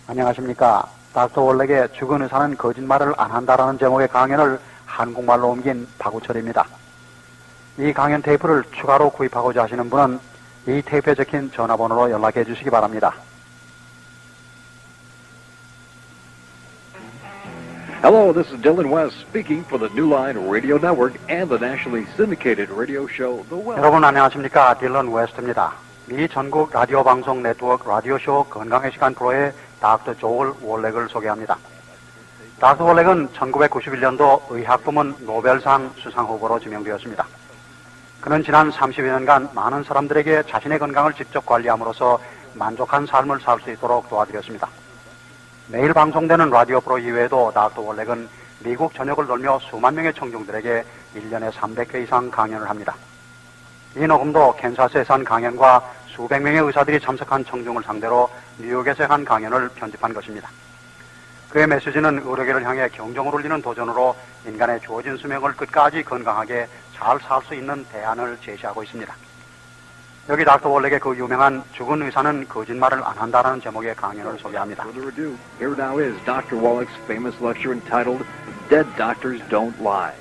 안녕하십니까. 닥터 월렉의 죽은 의사는 거짓말을 안 한다라는 제목의 강연을 한국말로 옮긴 박우철입니다. 이 강연 테이프를 추가로 구입하고자 하시는 분은 이 테이프에 적힌 전화번호로 연락해 주시기 바랍니다. Hello, this is Dylan West speaking for the New Line Radio Network and the nationally syndicated radio show The Well. 여러분 안녕하십니까. 딜런 웨스트입니다. 미 전국 라디오 방송 네트워크 라디오쇼 건강의 시간 프로의 닥터 조엘 월렉을 소개합니다. 닥터 월렉은 1991년도 의학부문 노벨상 수상 후보로 지명되었습니다. 그는 지난 30여 년간 많은 사람들에게 자신의 건강을 직접 관리함으로써 만족한 삶을 살 수 있도록 도와드렸습니다. 매일 방송되는 라디오 프로 이외에도 닥터 월렉은 미국 전역을 돌며 수만 명의 청중들에게 1년에 300회 이상 강연을 합니다. 이 녹음도 캔사스에서 한 강연과 수백 명의 의사들이 참석한 청중을 상대로 뉴욕에서 한 강연을 편집한 것입니다. 그의 메시지는 의료계를 향해 경종을 울리는 도전으로 인간의 주어진 수명을 끝까지 건강하게 잘 살 수 있는 대안을 제시하고 있습니다. 여기 닥터 월렉의 그 유명한 죽은 의사는 거짓말을 안 한다라는 제목의 강연을 소개합니다. Further ado, here now is Dr. Wallach's famous lecture entitled Dead Doctors Don't Lie.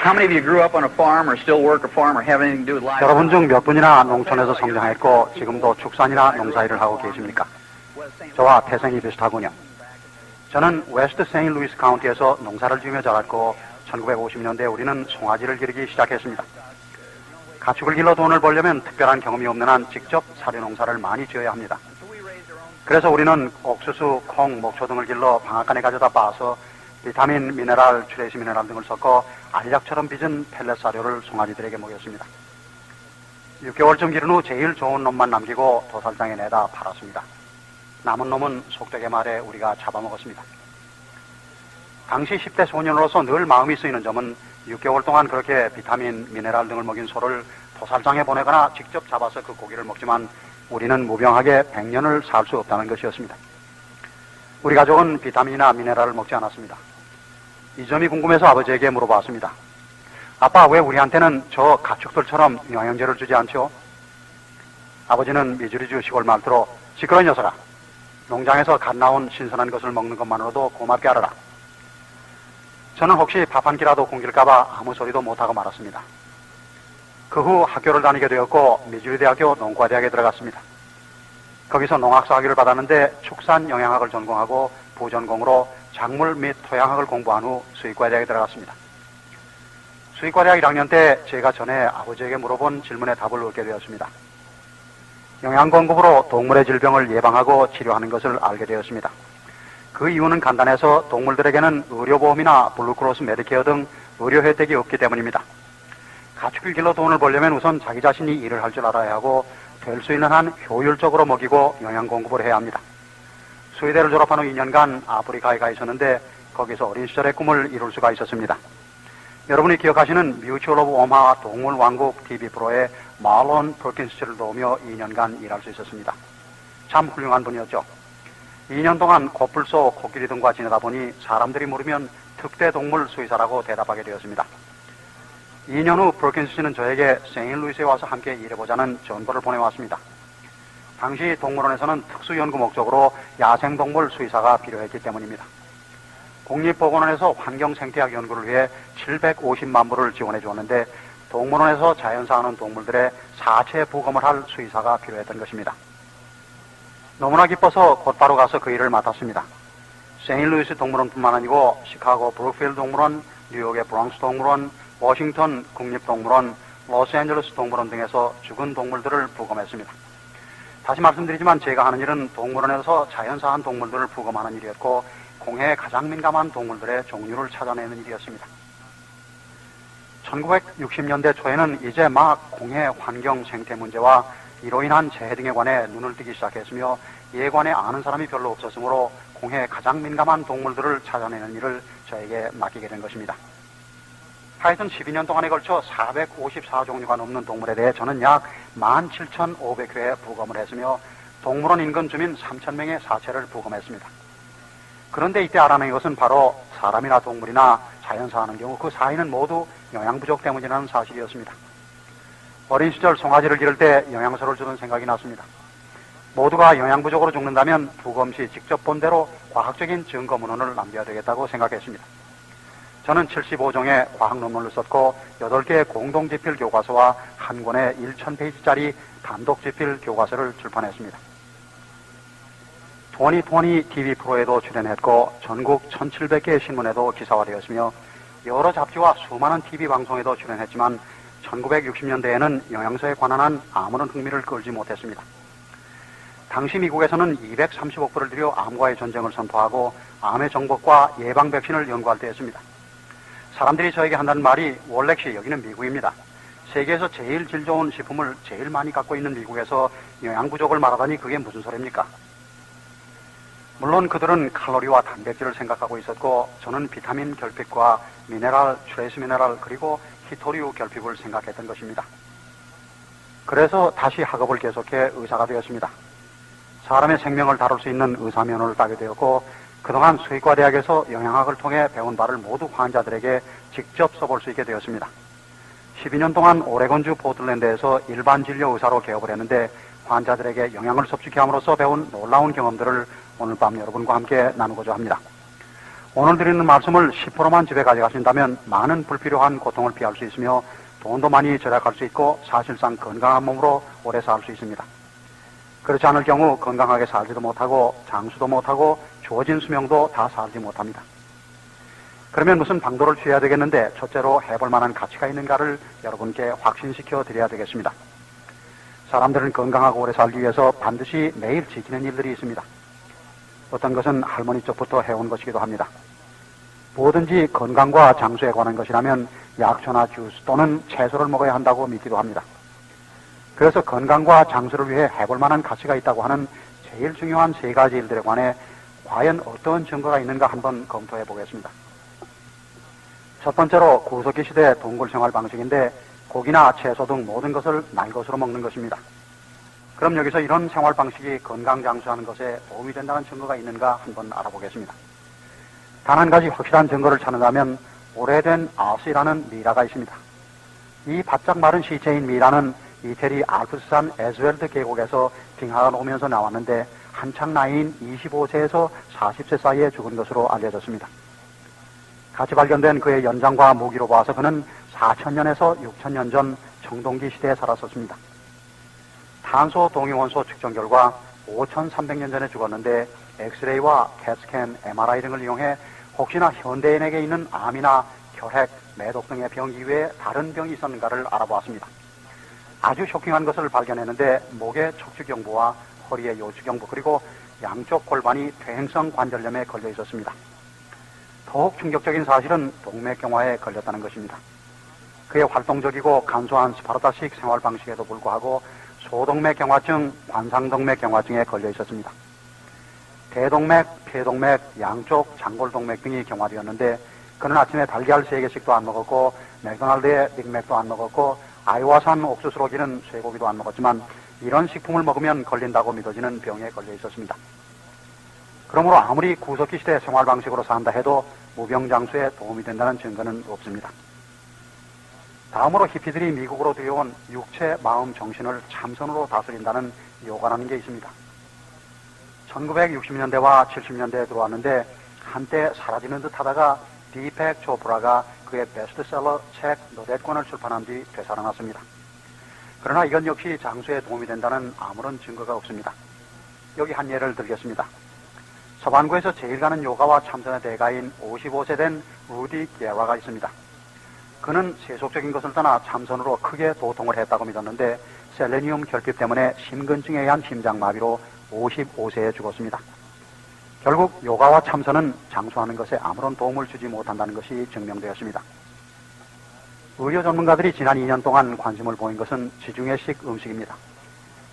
How many of you grew up on a farm or still work a farm or have anything to do with livestock? 여러분 중 몇 분이나 농촌에서 성장했고 지금도 축산이나 농사일을 하고 계십니까? 저와 태생이 비슷하군요. 저는 웨스트 세인트루이스 카운티에서 농사를 지으며 자랐고 1950년대에 우리는 송아지를 기르기 시작했습니다. 가축을 길러 돈을 벌려면 특별한 경험이 없는 한 직접 사료 농사를 많이 지어야 합니다. 그래서 우리는 옥수수, 콩, 목초 등을 길러 방앗간에 가져다 빻아서 비타민, 미네랄, 트레이스 미네랄 등을 섞어 알약처럼 빚은 펠렛 사료를 송아지들에게 먹였습니다. 6개월쯤 기른 후 제일 좋은 놈만 남기고 도살장에 내다 팔았습니다. 남은 놈은 속되게 말해 우리가 잡아먹었습니다. 당시 10대 소년으로서 늘 마음이 쓰이는 점은 6개월 동안 그렇게 비타민, 미네랄 등을 먹인 소를 도살장에 보내거나 직접 잡아서 그 고기를 먹지만 우리는 무병하게 100년을 살 수 없다는 것이었습니다. 우리 가족은 비타민이나 미네랄을 먹지 않았습니다. 이 점이 궁금해서 아버지에게 물어봤습니다. 아빠, 왜 우리한테는 저 가축들처럼 영양제를 주지 않죠? 아버지는 미주리주 시골 말투로 시끄러운 녀석아, 농장에서 갓 나온 신선한 것을 먹는 것만으로도 고맙게 알아라. 저는 혹시 밥 한 끼라도 굶길까봐 아무 소리도 못하고 말았습니다. 그 후 학교를 다니게 되었고 미주리대학교 농과대학에 들어갔습니다. 거기서 농학사 학위를 받았는데 축산영양학을 전공하고 부전공으로 작물 및 토양학을 공부한 후 수의과대학에 들어갔습니다. 수의과대학 1학년 때 제가 전에 아버지에게 물어본 질문에 답을 얻게 되었습니다. 영양공급으로 동물의 질병을 예방하고 치료하는 것을 알게 되었습니다. 그 이유는 간단해서 동물들에게는 의료보험이나 블루크로스 메디케어 등 의료 혜택이 없기 때문입니다. 가축을 길러 돈을 벌려면 우선 자기 자신이 일을 할 줄 알아야 하고 될 수 있는 한 효율적으로 먹이고 영양 공급을 해야 합니다. 수의대를 졸업한 후 2년간 아프리카에 가 있었는데 거기서 어린 시절의 꿈을 이룰 수가 있었습니다. 여러분이 기억하시는 뮤추얼 오브 오마하 동물왕국 TV 프로에 말론 퍼킨스를 도우며 2년간 일할 수 있었습니다. 참 훌륭한 분이었죠. 2년 동안 코뿔소, 코끼리 등과 지내다 보니 사람들이 물으면 특대 동물 수의사라고 대답하게 되었습니다. 2년 후 퍼킨스 씨는 저에게 세인트루이스에 와서 함께 일해보자는 전보를 보내왔습니다. 당시 동물원에서는 특수연구 목적으로 야생동물 수의사가 필요했기 때문입니다. 국립보건원에서 환경생태학 연구를 위해 750만 불을 지원해 주었는데 동물원에서 자연사하는 동물들의 사체 부검을 할 수의사가 필요했던 것입니다. 너무나 기뻐서 곧바로 가서 그 일을 맡았습니다. 세인트루이스 동물원뿐만 아니고 시카고 브룩필드 동물원, 뉴욕의 브롱스 동물원, 워싱턴 국립동물원, 로스앤젤레스 동물원 등에서 죽은 동물들을 부검했습니다. 다시 말씀드리지만 제가 하는 일은 동물원에서 자연사한 동물들을 부검하는 일이었고 공해에 가장 민감한 동물들의 종류를 찾아내는 일이었습니다. 1960년대 초에는 이제 막 공해 환경 생태 문제와 이로 인한 재해 등에 관해 눈을 뜨기 시작했으며 이에 관해 아는 사람이 별로 없었으므로 공해에 가장 민감한 동물들을 찾아내는 일을 저에게 맡기게 된 것입니다. 하여튼 12년 동안에 걸쳐 454종류가 넘는 동물에 대해 저는 약 17,500회 부검을 했으며 동물원 인근 주민 3,000명의 사체를 부검했습니다. 그런데 이때 알아낸 것은 바로 사람이나 동물이나 자연사하는 경우 그 사인은 모두 영양 부족 때문이라는 사실이었습니다. 어린 시절 송아지를 기를 때 영양소를 주던 생각이 났습니다. 모두가 영양 부족으로 죽는다면 부검시 직접 본 대로 과학적인 증거 문헌을 남겨야 되겠다고 생각했습니다. 저는 75종의 과학 논문을 썼고 8개의 공동집필 교과서와 한 권의 1000페이지짜리 단독집필 교과서를 출판했습니다. 2020 TV 프로에도 출연했고 전국 1700개의 신문에도 기사화되었으며 여러 잡지와 수많은 TV 방송에도 출연했지만 1960년대에는 영양소에 관한 한 아무런 흥미를 끌지 못했습니다. 당시 미국에서는 230억 불을 들여 암과의 전쟁을 선포하고 암의 정복과 예방 백신을 연구할 때였습니다. 사람들이 저에게 한다는 말이 월렉시 여기는 미국입니다. 세계에서 제일 질 좋은 식품을 제일 많이 갖고 있는 미국에서 영양 부족을 말하다니 그게 무슨 소리입니까? 물론 그들은 칼로리와 단백질을 생각하고 있었고 저는 비타민 결핍과 미네랄, 트레이스 미네랄 그리고 히토류 결핍을 생각했던 것입니다. 그래서 다시 학업을 계속해 의사가 되었습니다. 사람의 생명을 다룰 수 있는 의사 면허를 따게 되었고 그동안 수의과대학에서 영양학을 통해 배운 바를 모두 환자들에게 직접 써볼 수 있게 되었습니다. 12년 동안 오레곤주 포틀랜드에서 일반 진료 의사로 개업을 했는데 환자들에게 영양을 섭취케 함으로써 배운 놀라운 경험들을 오늘 밤 여러분과 함께 나누고자 합니다. 오늘 드리는 말씀을 10%만 집에 가져가신다면 많은 불필요한 고통을 피할 수 있으며 돈도 많이 절약할 수 있고 사실상 건강한 몸으로 오래 살 수 있습니다. 그렇지 않을 경우 건강하게 살지도 못하고 장수도 못하고 주어진 수명도 다 살지 못합니다. 그러면 무슨 방도를 취해야 되겠는데 첫째로 해볼 만한 가치가 있는가를 여러분께 확신시켜 드려야 되겠습니다. 사람들은 건강하고 오래 살기 위해서 반드시 매일 지키는 일들이 있습니다. 어떤 것은 할머니 쪽부터 해온 것이기도 합니다. 뭐든지 건강과 장수에 관한 것이라면 약초나 주스 또는 채소를 먹어야 한다고 믿기도 합니다. 그래서 건강과 장수를 위해 해볼 만한 가치가 있다고 하는 제일 중요한 3가지 일들에 관해 과연 어떤 증거가 있는가 한번 검토해 보겠습니다. 첫 번째로 구석기 시대 동굴 생활 방식인데 고기나 채소 등 모든 것을 날것으로 먹는 것입니다. 그럼 여기서 이런 생활 방식이 건강 장수하는 것에 도움이 된다는 증거가 있는가 한번 알아보겠습니다. 단 한 가지 확실한 증거를 찾는다면 오래된 아스라는 미라가 있습니다. 이 바짝 마른 시체인 미라는 이태리 알프스산 에스웰드 계곡에서 빙하가 오면서 나왔는데 한창 나이인 25세에서 40세 사이에 죽은 것으로 알려졌습니다. 같이 발견된 그의 연장과 무기로 봐서 그는 4000년에서 6000년 전 청동기 시대에 살았었습니다. 탄소 동위원소 측정 결과 5300년 전에 죽었는데 엑스레이와 캣스캔, MRI 등을 이용해 혹시나 현대인에게 있는 암이나 혈액, 매독 등의 병 이외에 다른 병이 있었는가를 알아보았습니다. 아주 쇼킹한 것을 발견했는데 목의 척추경부와 허리의 요추경부 그리고 양쪽 골반이 퇴행성 관절염에 걸려 있었습니다. 더욱 충격적인 사실은 동맥경화에 걸렸다는 것입니다. 그의 활동적이고 간소한 스파르타식 생활 방식에도 불구하고 소동맥경화증, 관상동맥경화증에 걸려 있었습니다. 대동맥, 폐동맥, 양쪽 장골동맥 등이 경화되었는데 그는 아침에 달걀 3개씩도 안 먹었고 맥도날드의 빅맥도 안 먹었고 아이와산 옥수수로 기른 쇠고기도 안 먹었지만 이런 식품을 먹으면 걸린다고 믿어지는 병에 걸려 있었습니다. 그러므로 아무리 구석기 시대 생활 방식으로 산다 해도 무병장수에 도움이 된다는 증거는 없습니다. 다음으로 히피들이 미국으로 들여온 육체, 마음, 정신을 참선으로 다스린다는 요가라는 게 있습니다. 1960년대와 70년대에 들어왔는데 한때 사라지는 듯 하다가 디펙 조프라가 그의 베스트셀러 책 너댓권을 출판한 뒤 되살아났습니다. 그러나 이건 역시 장수에 도움이 된다는 아무런 증거가 없습니다. 여기 한 예를 들겠습니다. 서반구에서 제일 가는 요가와 참선의 대가인 55세 된 루디 게라가 있습니다. 그는 세속적인 것을 떠나 참선으로 크게 도통을 했다고 믿었는데 셀레니움 결핍 때문에 심근증에 의한 심장마비로 55세에 죽었습니다. 결국 요가와 참선은 장수하는 것에 아무런 도움을 주지 못한다는 것이 증명되었습니다. 의료 전문가들이 지난 2년 동안 관심을 보인 것은 지중해식 음식입니다.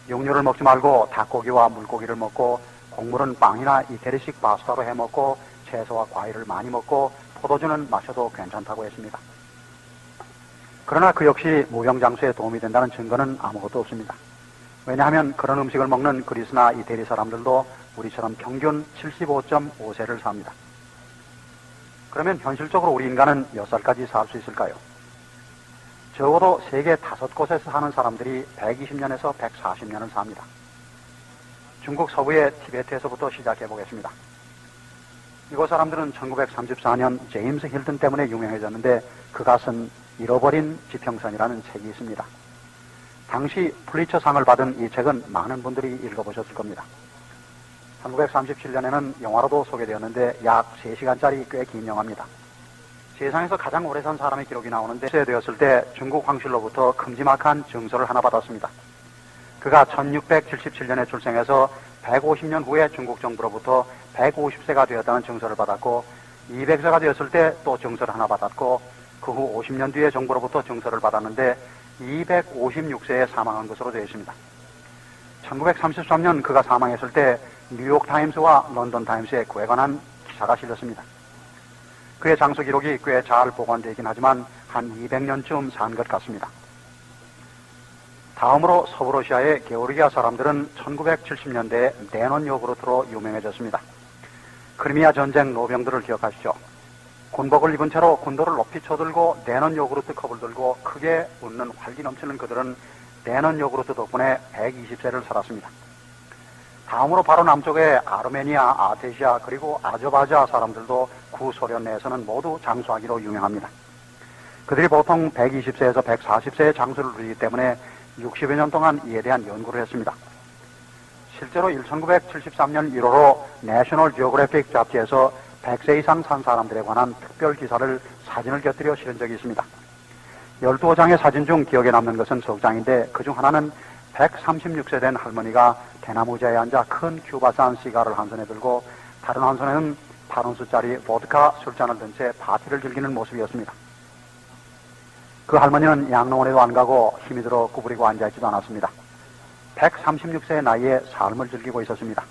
육류를 먹지 말고 닭고기와 물고기를 먹고 곡물은 빵이나 이태리식 파스타로 해먹고 채소와 과일을 많이 먹고 포도주는 마셔도 괜찮다고 했습니다. 그러나 그 역시 무병장수에 도움이 된다는 증거는 아무것도 없습니다. 왜냐하면 그런 음식을 먹는 그리스나 이태리 사람들도 우리처럼 평균 75.5세를 삽니다. 그러면 현실적으로 우리 인간은 몇 살까지 살 수 있을까요? 적어도 세계 5곳에서 사는 사람들이 120년에서 140년을 삽니다. 중국 서부의 티베트에서부터 시작해 보겠습니다. 이곳 사람들은 1934년 제임스 힐튼 때문에 유명해졌는데 그가 쓴 잃어버린 지평선이라는 책이 있습니다. 당시 플리처상을 받은 이 책은 많은 분들이 읽어보셨을 겁니다. 1937년에는 영화로도 소개되었는데 약 3시간짜리 꽤 긴 영화입니다. 세상에서 가장 오래 산 사람의 기록이 나오는데 되었을 때 중국 황실로부터 큼지막한 증서를 하나 받았습니다. 그가 1677년에 출생해서 150년 후에 중국 정부로부터 150세가 되었다는 증서를 받았고 200세가 되었을 때 또 증서를 하나 받았고 그 후 50년 뒤에 정부로부터 증서를 받았는데 256세에 사망한 것으로 되어 있습니다. 1933년 그가 사망했을 때 뉴욕타임스와 런던타임스에 그에 관한 기사가 실렸습니다. 그의 장수 기록이 꽤 잘 보관되어 있긴 하지만 한 200년쯤 산 것 같습니다. 다음으로 서부러시아의 게오르기아 사람들은 1970년대에 내논 요구르트로 유명해졌습니다. 크리미아 전쟁 노병들을 기억하시죠? 군복을 입은 채로 군도를 높이 쳐들고 내논 요구르트 컵을 들고 크게 웃는 활기 넘치는 그들은 내논 요구르트 덕분에 120세를 살았습니다. 다음으로 바로 남쪽의 아르메니아, 아테시아 그리고 아저바자 사람들도 구소련 내에서는 모두 장수하기로 유명합니다. 그들이 보통 120세에서 140세의 장수를 누리기 때문에 60여 년 동안 이에 대한 연구를 했습니다. 실제로 1973년 1월로 내셔널 지오그래픽 잡지에서 100세 이상 산 사람들에 관한 특별 기사를 사진을 곁들여 실은 적이 있습니다. 12장의 사진 중 기억에 남는 것은 석 장인데 그중 하나는 136세 된 할머니가 대나무자에 앉아 큰 큐바산 시가를 한 손에 들고 다른 한 손에는 8온스짜리 보드카 술잔을 든 채 파티를 즐기는 모습이었습니다. 그 할머니는 양로원에도 안 가고 힘이 들어 구부리고 앉아있지도 않았습니다. 136세의 나이에 삶을 즐기고 있었습니다.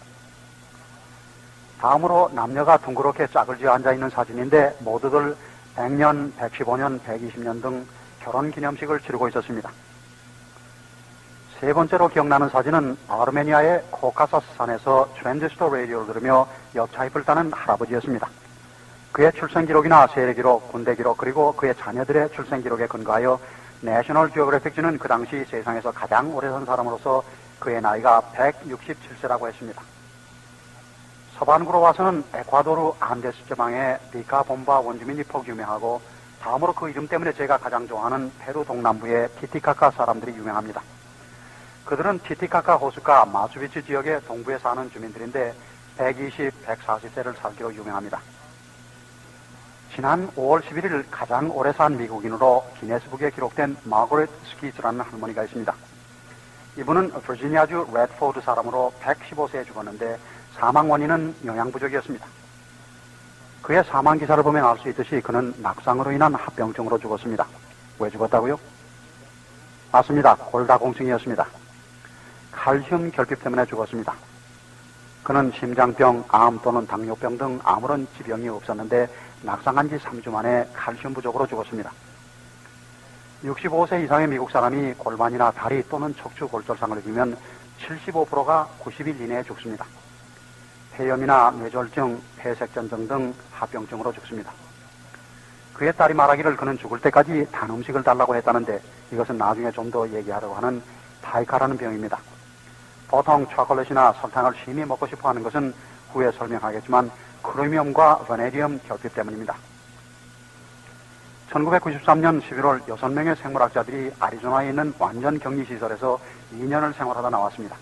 다음으로 남녀가 둥그렇게 짝을 지어 앉아있는 사진인데 모두들 100년, 115년, 120년 등 결혼기념식을 치르고 있었습니다. 세 번째로 기억나는 사진은 아르메니아의 코카사스 산에서 트랜지스터 라디오를 들으며 옆차입을 따는 할아버지였습니다. 그의 출생기록이나 세례기록, 군대기록 그리고 그의 자녀들의 출생기록에 근거하여 내셔널 지오그래픽지는 그 당시 세상에서 가장 오래 산 사람으로서 그의 나이가 167세라고 했습니다. 서반구로 와서는 에콰도르 안데스 지방의 비카본바 원주민이 폭 유명하고 다음으로 그 이름 때문에 제가 가장 좋아하는 페루 동남부의 티티카카 사람들이 유명합니다. 그들은 티티카카 호수가 마추픽추 지역의 동부에 사는 주민들인데 120, 140세를 살기로 유명합니다. 지난 5월 11일 가장 오래 산 미국인으로 기네스북에 기록된 마거렛 스키즈라는 할머니가 있습니다. 이분은 버지니아주 레드포드 사람으로 115세에 죽었는데 사망 원인은 영양 부족이었습니다. 그의 사망 기사를 보면 알 수 있듯이 그는 낙상으로 인한 합병증으로 죽었습니다. 왜 죽었다고요? 맞습니다. 골다공증이었습니다. 칼슘 결핍 때문에 죽었습니다. 그는 심장병, 암 또는 당뇨병 등 아무런 지병이 없었는데 낙상한 지 3주 만에 칼슘 부족으로 죽었습니다. 65세 이상의 미국 사람이 골반이나 다리 또는 척추 골절상을 입으면 75%가 90일 이내에 죽습니다. 폐염이나 뇌졸중, 폐색전증 등 합병증으로 죽습니다. 그의 딸이 말하기를 그는 죽을 때까지 단 음식을 달라고 했다는데 이것은 나중에 좀 더 얘기하려고 하는 타이카라는 병입니다. 보통 초콜릿이나 설탕을 심히 먹고 싶어 하는 것은 후에 설명하겠지만 크로미엄과 버네디엄 결핍 때문입니다. 1993년 11월 6명의 생물학자들이 아리조나에 있는 완전 격리시설에서 2년을 생활하다 나왔습니다.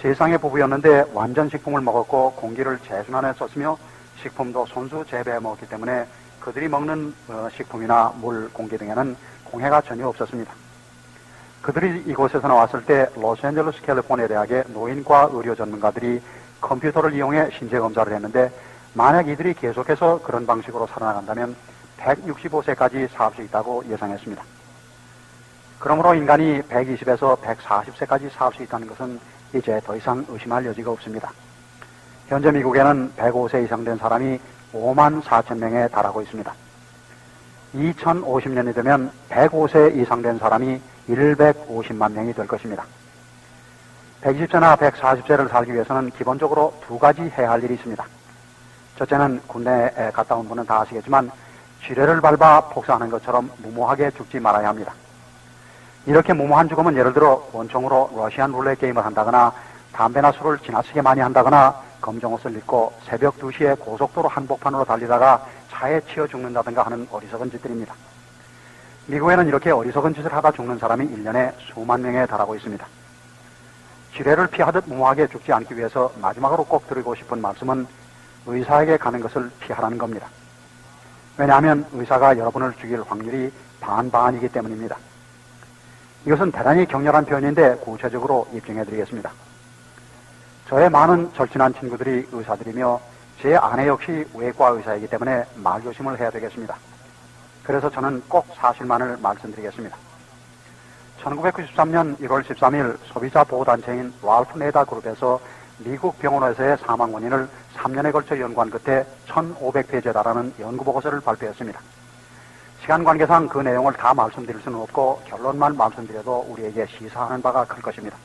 세상의 부부였는데 완전 식품을 먹었고 공기를 재순환해 썼으며 식품도 손수 재배해 먹었기 때문에 그들이 먹는 식품이나 물, 공기 등에는 공해가 전혀 없었습니다. 그들이 이곳에서 나왔을 때 로스앤젤레스 캘리포니아 대학의 노인과 의료 전문가들이 컴퓨터를 이용해 신체 검사를 했는데 만약 이들이 계속해서 그런 방식으로 살아나간다면 165세까지 살 수 있다고 예상했습니다. 그러므로 인간이 120에서 140세까지 살 수 있다는 것은 이제 더 이상 의심할 여지가 없습니다. 현재 미국에는 105세 이상 된 사람이 5만 4천 명에 달하고 있습니다. 2050년이 되면 105세 이상 된 사람이 150만 명이 될 것입니다. 120세나 140세를 살기 위해서는 기본적으로 두 가지 해야 할 일이 있습니다. 첫째는 군대에 갔다 온 분은 다 아시겠지만 지뢰를 밟아 폭사하는 것처럼 무모하게 죽지 말아야 합니다. 이렇게 무모한 죽음은 예를 들어 원총으로 러시안 룰렛 게임을 한다거나 담배나 술을 지나치게 많이 한다거나 검정옷을 입고 새벽 2시에 고속도로 한복판으로 달리다가 차에 치여 죽는다든가 하는 어리석은 짓들입니다. 미국에는 이렇게 어리석은 짓을 하다 죽는 사람이 1년에 수만 명에 달하고 있습니다. 지뢰를 피하듯 무모하게 죽지 않기 위해서 마지막으로 꼭 드리고 싶은 말씀은 의사에게 가는 것을 피하라는 겁니다. 왜냐하면 의사가 여러분을 죽일 확률이 반반이기 때문입니다. 이것은 대단히 격렬한 표현인데 구체적으로 입증해드리겠습니다. 저의 많은 절친한 친구들이 의사들이며 제 아내 역시 외과 의사이기 때문에 말조심을 해야 되겠습니다. 그래서 저는 꼭 사실만을 말씀드리겠습니다. 1993년 1월 13일 소비자 보호단체인 랄프 네다 그룹에서 미국 병원에서의 사망 원인을 3년에 걸쳐 연구한 끝에 1500페이지에 달하는 연구보고서를 발표했습니다. 시간 관계상 그 내용을 다 말씀드릴 수는 없고 결론만 말씀드려도 우리에게 시사하는 바가 클 것입니다.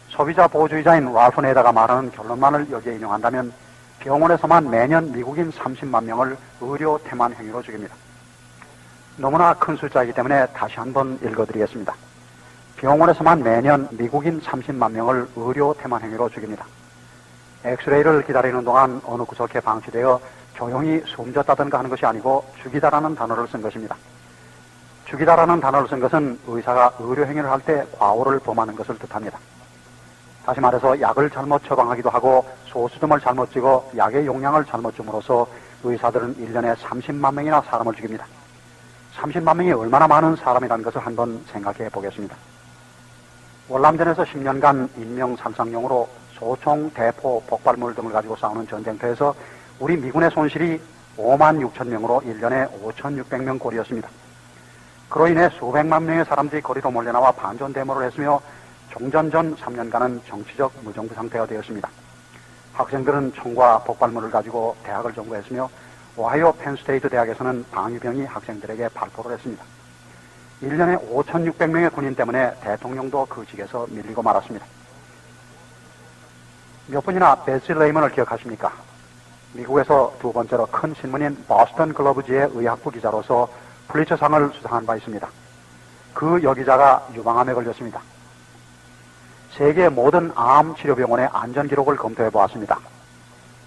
소비자 보호주의자인 랄프 네다가 말하는 결론만을 여기에 인용한다면 병원에서만 매년 미국인 30만 명을 의료 태만 행위로 죽입니다. 너무나 큰 숫자이기 때문에 다시 한번 읽어드리겠습니다. 병원에서만 매년 미국인 30만 명을 의료 태만 행위로 죽입니다. 엑스레이를 기다리는 동안 어느 구석에 방치되어 조용히 숨졌다든가 하는 것이 아니고 죽이다라는 단어를 쓴 것입니다. 죽이다라는 단어를 쓴 것은 의사가 의료 행위를 할 때 과오를 범하는 것을 뜻합니다. 다시 말해서 약을 잘못 처방하기도 하고 소수점을 잘못 찍어 약의 용량을 잘못 줌으로써 의사들은 1년에 30만 명이나 사람을 죽입니다. 30만 명이 얼마나 많은 사람이라는 것을 한번 생각해 보겠습니다. 월남전에서 10년간 인명살상용으로 소총, 대포, 폭발물 등을 가지고 싸우는 전쟁터에서 우리 미군의 손실이 5만 6천 명으로 1년에 5,600명 꼴이었습니다. 그로 인해 수백만 명의 사람들이 거리로 몰려나와 반전 데모를 했으며 종전 전 3년간은 정치적 무정부 상태가 되었습니다. 학생들은 총과 폭발물을 가지고 대학을 점거했으며 오하이오 펜스테이트 대학에서는 방위병이 학생들에게 발포를 했습니다. 1년에 5,600명의 군인 때문에 대통령도 그 직에서 밀리고 말았습니다. 몇 분이나 베시 레이먼을 기억하십니까? 미국에서 두 번째로 큰 신문인 보스턴 글로브지의 의학부 기자로서 플리처상을 수상한 바 있습니다. 그 여기자가 유방암에 걸렸습니다. 세계 모든 암 치료병원의 안전 기록을 검토해 보았습니다.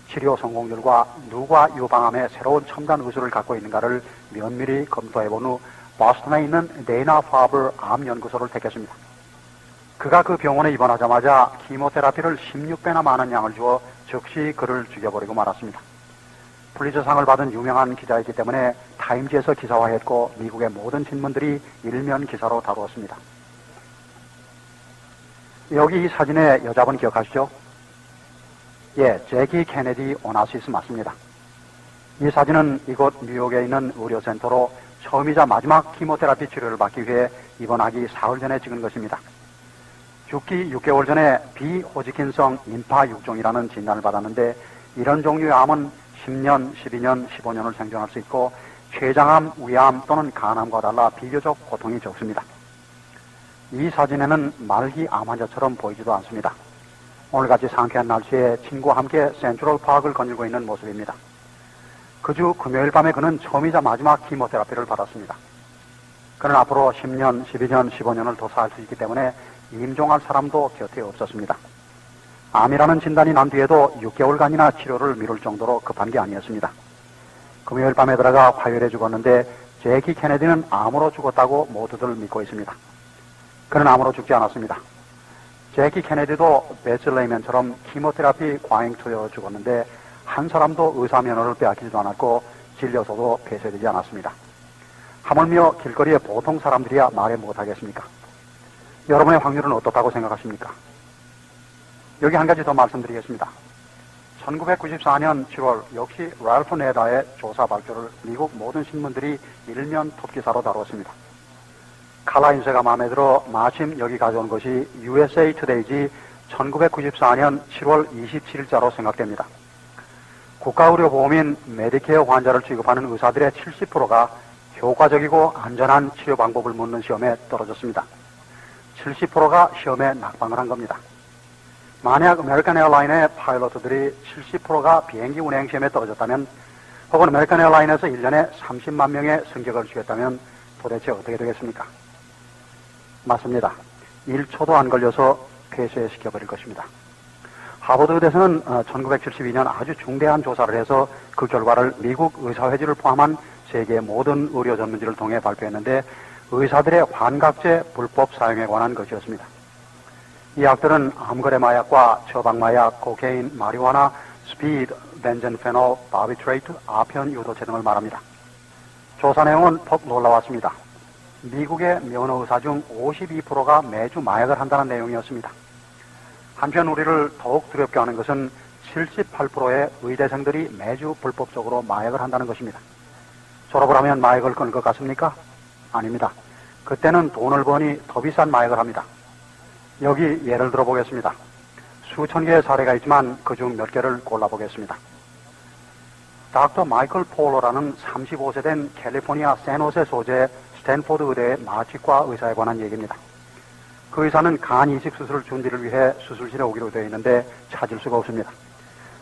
치료 성공률과 누가 유방암의 새로운 첨단 의술을 갖고 있는가를 면밀히 검토해 본 후 보스턴에 있는 데이나 파버 암연구소를 택했습니다. 그가 그 병원에 입원하자마자 키모테라피를 16배나 많은 양을 주어 즉시 그를 죽여버리고 말았습니다. 플리처상을 받은 유명한 기자이기 때문에 타임지에서 기사화했고 미국의 모든 신문들이 일면 기사로 다루었습니다. 여기 이 사진의 여자분 기억하시죠? 예, 제키 케네디 오나시스 맞습니다. 이 사진은 이곳 뉴욕에 있는 의료센터로 처음이자 마지막 키모테라피 치료를 받기 위해 입원하기 사흘 전에 찍은 것입니다. 죽기 6개월 전에 비호지킨성 임파6종이라는 진단을 받았는데 이런 종류의 암은 10년, 12년, 15년을 생존할 수 있고 췌장암, 위암 또는 간암과 달라 비교적 고통이 적습니다. 이 사진에는 말기 암 환자처럼 보이지도 않습니다. 오늘같이 상쾌한 날씨에 친구와 함께 센트럴 파크를 거닐고 있는 모습입니다. 그 주 금요일 밤에 그는 처음이자 마지막 키모테라피를 받았습니다. 그는 앞으로 10년, 12년, 15년을 더 살 수 있기 때문에 임종할 사람도 곁에 없었습니다. 암이라는 진단이 난 뒤에도 6개월간이나 치료를 미룰 정도로 급한 게 아니었습니다. 금요일 밤에 들어가 화요일에 죽었는데 제키 케네디는 암으로 죽었다고 모두들 믿고 있습니다. 그는 암으로 죽지 않았습니다. 제키 케네디도 베시 레이먼처럼 키모테라피 과잉 투여로 죽었는데 한 사람도 의사 면허를 빼앗기지도 않았고 진료소도 폐쇄되지 않았습니다. 하물며 길거리에 보통 사람들이야 말해 못하겠습니까? 여러분의 확률은 어떻다고 생각하십니까? 여기 한 가지 더 말씀드리겠습니다. 1994년 7월 역시 랄프 네다의 조사 발표를 미국 모든 신문들이 일면 톱기사로 다루었습니다. 칼라 인쇄가 마음에 들어 마침 여기 가져온 것이 USA Today지 1994년 7월 27일자로 생각됩니다. 국가의료보험인 메디케어 환자를 취급하는 의사들의 70%가 효과적이고 안전한 치료 방법을 묻는 시험에 떨어졌습니다. 70%가 시험에 낙방을 한 겁니다. 만약 아메리칸 에어라인의 파일럿들이 70%가 비행기 운행 시험에 떨어졌다면 혹은 아메리칸 에어라인에서 1년에 30만 명의 승객을 주겠다면 도대체 어떻게 되겠습니까? 맞습니다. 1초도 안 걸려서 폐쇄시켜버릴 것입니다. 하버드 의대에서는 1972년 아주 중대한 조사를 해서 그 결과를 미국 의사회지를 포함한 세계 모든 의료 전문지를 통해 발표했는데 의사들의 환각제 불법 사용에 관한 것이었습니다. 이 약들은 암거래 마약과 처방 마약, 코케인, 마리화나, 스피드, 벤젠페놀, 바비트레이트, 아편 유도체 등을 말합니다. 조사 내용은 퍽 놀라웠습니다. 미국의 면허 의사 중 52%가 매주 마약을 한다는 내용이었습니다. 한편 우리를 더욱 두렵게 하는 것은 78%의 의대생들이 매주 불법적으로 마약을 한다는 것입니다. 졸업을 하면 마약을 끊을 것 같습니까? 아닙니다. 그때는 돈을 버니 더 비싼 마약을 합니다. 여기 예를 들어보겠습니다. 수천 개의 사례가 있지만 그중 몇 개를 골라보겠습니다. 닥터 마이클 폴로라는 35세 된 캘리포니아 샌호세 소재 스탠포드 의대의 마취과 의사에 관한 얘기입니다. 그 의사는 간 이식 수술 준비를 위해 수술실에 오기로 되어 있는데 찾을 수가 없습니다.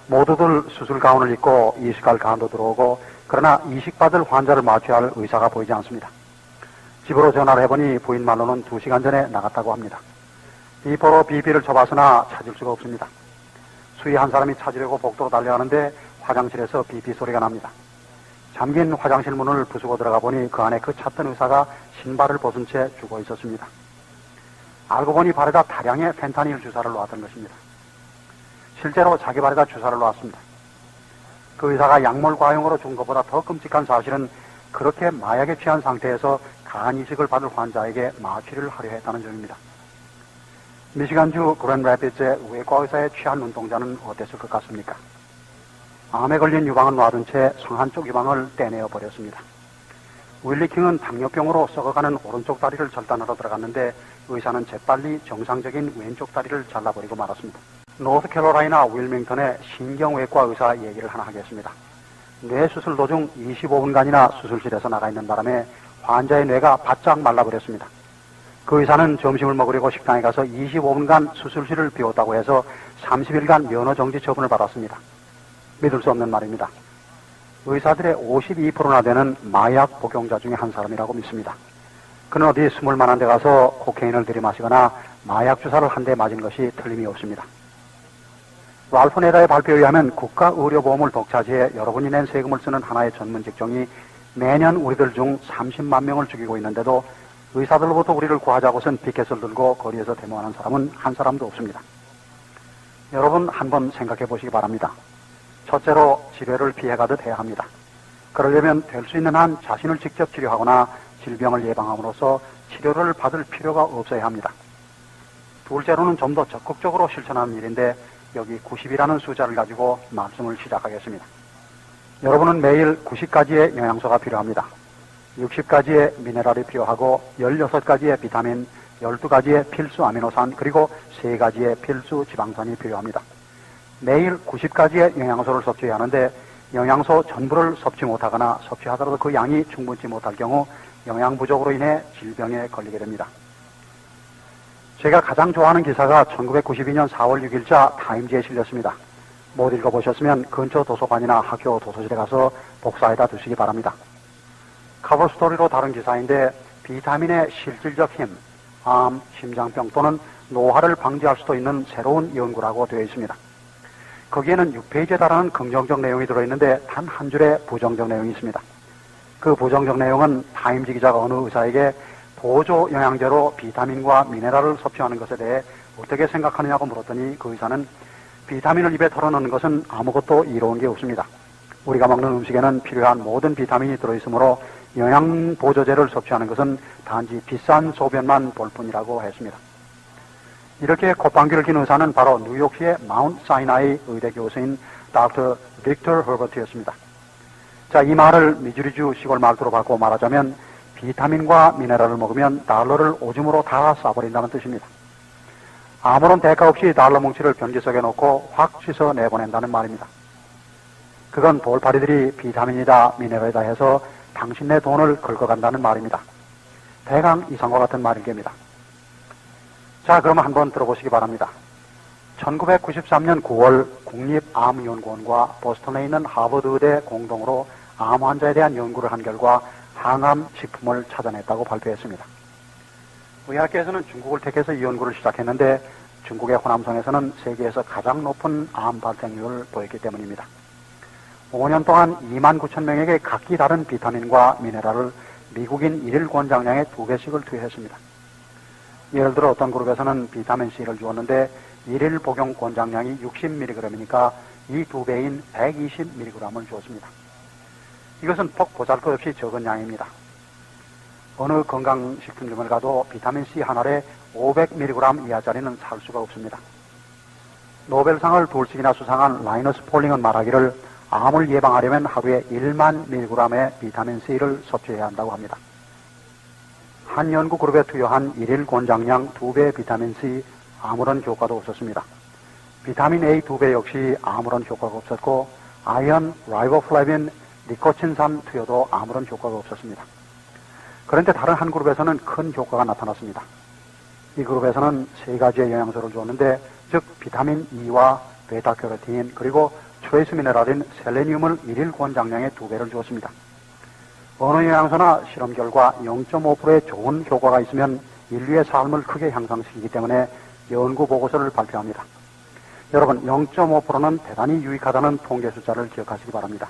모두들 수술 가운을 입고 이식할 간도 들어오고 그러나 이식받을 환자를 마취할 의사가 보이지 않습니다. 집으로 전화를 해보니 부인 말로는 2시간 전에 나갔다고 합니다. 비포로 비비를 쳐봤으나 찾을 수가 없습니다. 수위 한 사람이 찾으려고 복도로 달려가는데 화장실에서 비비 소리가 납니다. 잠긴 화장실 문을 부수고 들어가 보니 그 안에 그 찾던 의사가 신발을 벗은 채 죽어 있었습니다. 알고 보니 발에다 다량의 펜타닐 주사를 놓았던 것입니다. 실제로 자기 발에다 주사를 놓았습니다. 그 의사가 약물 과용으로 죽은 것보다 더 끔찍한 사실은 그렇게 마약에 취한 상태에서 간 이식을 받을 환자에게 마취를 하려 했다는 점입니다. 미시간주 그랜드래피드의 외과 의사의 취한 눈동자는 어땠을 것 같습니까? 암에 걸린 유방을 놔둔 채 손 한쪽 유방을 떼내어 버렸습니다. 윌리 킹은 당뇨병으로 썩어가는 오른쪽 다리를 절단하러 들어갔는데 의사는 재빨리 정상적인 왼쪽 다리를 잘라버리고 말았습니다. 노스캐롤라이나 윌밍턴의 신경외과 의사 얘기를 하나 하겠습니다. 뇌 수술 도중 25분간이나 수술실에서 나가 있는 바람에 환자의 뇌가 바짝 말라버렸습니다. 그 의사는 점심을 먹으려고 식당에 가서 25분간 수술실을 비웠다고 해서 30일간 면허 정지 처분을 받았습니다. 믿을 수 없는 말입니다. 의사들의 52%나 되는 마약 복용자 중에 한 사람이라고 믿습니다. 그는 어디 숨을 만한 데 가서 코케인을 들이마시거나 마약 주사를 한 대 맞은 것이 틀림이 없습니다. 랄프 네다의 발표에 의하면 국가의료보험을 독차지해 여러분이 낸 세금을 쓰는 하나의 전문 직종이 매년 우리들 중 30만 명을 죽이고 있는데도 의사들로부터 우리를 구하자고선 피켓을 들고 거리에서 데모하는 사람은 한 사람도 없습니다. 여러분 한번 생각해 보시기 바랍니다. 첫째로 치료를 피해가듯 해야 합니다. 그러려면 될 수 있는 한 자신을 직접 치료하거나 질병을 예방함으로써 치료를 받을 필요가 없어야 합니다. 둘째로는 좀 더 적극적으로 실천하는 일인데 여기 90이라는 숫자를 가지고 말씀을 시작하겠습니다. 여러분은 매일 90가지의 영양소가 필요합니다. 60가지의 미네랄이 필요하고 16가지의 비타민, 12가지의 필수 아미노산, 그리고 3가지의 필수 지방산이 필요합니다. 매일 90가지의 영양소를 섭취해야 하는데 영양소 전부를 섭취 못하거나 섭취하더라도 그 양이 충분치 못할 경우 영양 부족으로 인해 질병에 걸리게 됩니다. 제가 가장 좋아하는 기사가 1992년 4월 6일자 타임지에 실렸습니다. 못 읽어보셨으면 근처 도서관이나 학교 도서실에 가서 복사해다 두시기 바랍니다. 커버 스토리로 다룬 기사인데 비타민의 실질적 힘, 암, 심장병 또는 노화를 방지할 수도 있는 새로운 연구라고 되어 있습니다. 거기에는 6페이지에 달하는 긍정적 내용이 들어있는데 단 한 줄의 부정적 내용이 있습니다. 그 부정적 내용은 타임지 기자가 어느 의사에게 보조 영양제로 비타민과 미네랄을 섭취하는 것에 대해 어떻게 생각하느냐고 물었더니 그 의사는 비타민을 입에 털어넣는 것은 아무것도 이로운 게 없습니다. 우리가 먹는 음식에는 필요한 모든 비타민이 들어있으므로 영양보조제를 섭취하는 것은 단지 비싼 소변만 볼 뿐이라고 했습니다. 이렇게 콧방귀를 낀 의사는 바로 뉴욕시의 마운트 사이나이 의대 교수인 닥터 빅터 허버트였습니다. 자, 이 말을 미주리주 시골 말투로 바꿔 말하자면 비타민과 미네랄을 먹으면 달러를 오줌으로 다 쏴버린다는 뜻입니다. 아무런 대가 없이 달러 뭉치를 변기 속에 넣고 확 씻어 내보낸다는 말입니다. 그건 돌파리들이 비타민이다 미네랄이다 해서 당신네 돈을 긁어간다는 말입니다. 대강 이상과 같은 말일 겁니다. 자, 그러면 한번 들어보시기 바랍니다. 1993년 9월 국립암연구원과 보스턴에 있는 하버드 의대 공동으로 암 환자에 대한 연구를 한 결과 항암 식품을 찾아냈다고 발표했습니다. 의학계에서는 중국을 택해서 이 연구를 시작했는데 중국의 호남성에서는 세계에서 가장 높은 암 발생률을 보였기 때문입니다. 5년 동안 2만 9천 명에게 각기 다른 비타민과 미네랄을 미국인 일일 권장량의 2배씩을 투여했습니다. 예를 들어 어떤 그룹에서는 비타민C를 주었는데 일일 복용 권장량이 60mg이니까 이 2배인 120mg을 주었습니다. 이것은 보잘것없이 적은 양입니다. 어느 건강식품점을 가도 비타민C 한 알에 500mg 이하짜리는 살 수가 없습니다. 노벨상을 2씩이나 수상한 라이너스 폴링은 말하기를 암을 예방하려면 하루에 1만 mg의 비타민C를 섭취해야 한다고 합니다. 한 연구 그룹에 투여한 일일 권장량 2배 비타민C 아무런 효과도 없었습니다. 비타민 A 2배 역시 아무런 효과가 없었고 아연, 라이보플라빈, 니코틴산 투여도 아무런 효과가 없었습니다. 그런데 다른 한 그룹에서는 큰 효과가 나타났습니다. 이 그룹에서는 3가지의 영양소를 주었는데 즉 비타민 E와 베타캐로틴 그리고 트레이스 미네랄인 셀레늄을 일일 권장량의 2배를 주었습니다. 어느 영양소나 실험 결과 0.5%의 좋은 효과가 있으면 인류의 삶을 크게 향상시키기 때문에 연구 보고서를 발표합니다. 여러분 0.5%는 대단히 유익하다는 통계 숫자를 기억하시기 바랍니다.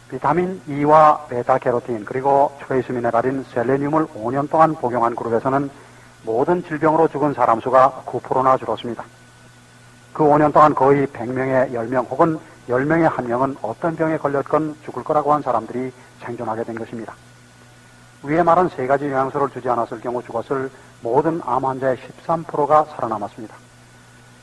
비타민 E와 베타캐로틴 그리고 트레이스 미네랄인 셀레늄을 5년 동안 복용한 그룹에서는 모든 질병으로 죽은 사람 수가 9%나 줄었습니다. 그 5년 동안 거의 100명에 10명 혹은 10명에 1명은 어떤 병에 걸렸건 죽을 거라고 한 사람들이 생존하게 된 것입니다. 위에 말한 3가지 영양소를 주지 않았을 경우 죽었을 모든 암 환자의 13%가 살아남았습니다.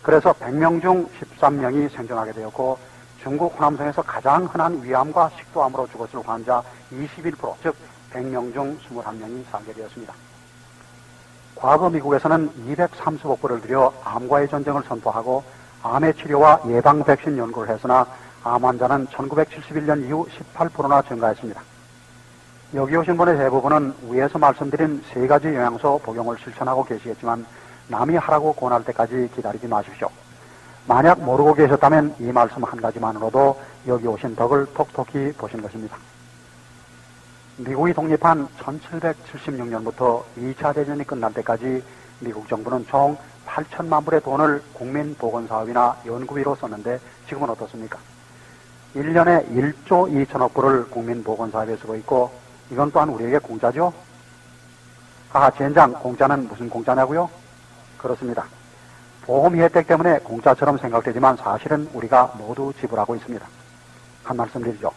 그래서 100명 중 13명이 생존하게 되었고 중국 호남성에서 가장 흔한 위암과 식도암으로 죽었을 환자 21%, 즉 100명 중 21명이 살게 되었습니다. 과거 미국에서는 230억 불을 들여 암과의 전쟁을 선포하고 암의 치료와 예방 백신 연구를 했으나 암 환자는 1971년 이후 18%나 증가했습니다. 여기 오신 분의 대부분은 위에서 말씀드린 3가지 영양소 복용을 실천하고 계시겠지만 남이 하라고 권할 때까지 기다리지 마십시오. 만약 모르고 계셨다면 이 말씀 한 가지만으로도 여기 오신 덕을 톡톡히 보신 것입니다. 미국이 독립한 1776년부터 2차 대전이 끝날 때까지 미국 정부는 총 8천만 불의 돈을 국민보건사업이나 연구비로 썼는데 지금은 어떻습니까? 1년에 1조 2천억 불을 국민보건사업에 쓰고 있고 이건 또한 우리에게 공짜죠? 젠장, 공짜는 무슨 공짜냐고요? 그렇습니다. 보험 혜택 때문에 공짜처럼 생각되지만 사실은 우리가 모두 지불하고 있습니다. 한 말씀 드리죠.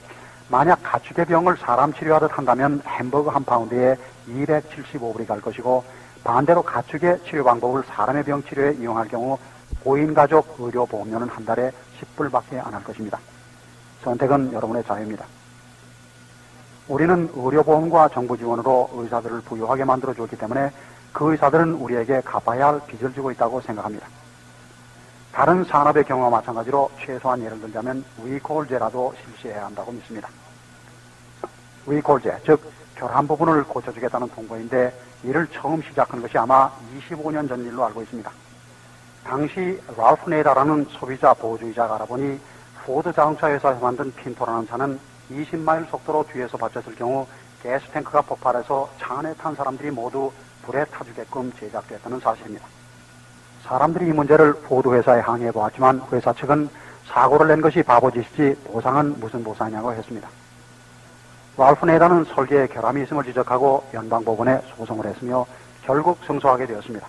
만약 가축의 병을 사람 치료하듯 한다면 햄버거 한 파운드에 275불이 갈 것이고 반대로 가축의 치료 방법을 사람의 병 치료에 이용할 경우 고인가족 의료보험료는 한 달에 10불밖에 안 할 것입니다. 선택은 여러분의 자유입니다. 우리는 의료보험과 정부 지원으로 의사들을 부유하게 만들어주었기 때문에 그 의사들은 우리에게 갚아야 할 빚을 지고 있다고 생각합니다. 다른 산업의 경우와 마찬가지로 최소한 예를 들자면 위콜제라도 실시해야 한다고 믿습니다. 위콜제, 즉 결함 부분을 고쳐주겠다는 통보인데 이를 처음 시작한 것이 아마 25년 전 일로 알고 있습니다. 당시 랄프 네다라는 소비자 보호주의자가 알아보니 포드 자동차 회사에서 만든 핀토라는 차는 20마일 속도로 뒤에서 받쳤을 경우 가스탱크가 폭발해서 차 안에 탄 사람들이 모두 불에 타주게끔 제작됐다는 사실입니다. 사람들이 이 문제를 포드 회사에 항의해 보았지만 회사 측은 사고를 낸 것이 바보짓이지 보상은 무슨 보상이냐고 했습니다. 랄프 네다는 설계에 결함이 있음을 지적하고 연방법원에 소송을 했으며 결국 승소하게 되었습니다.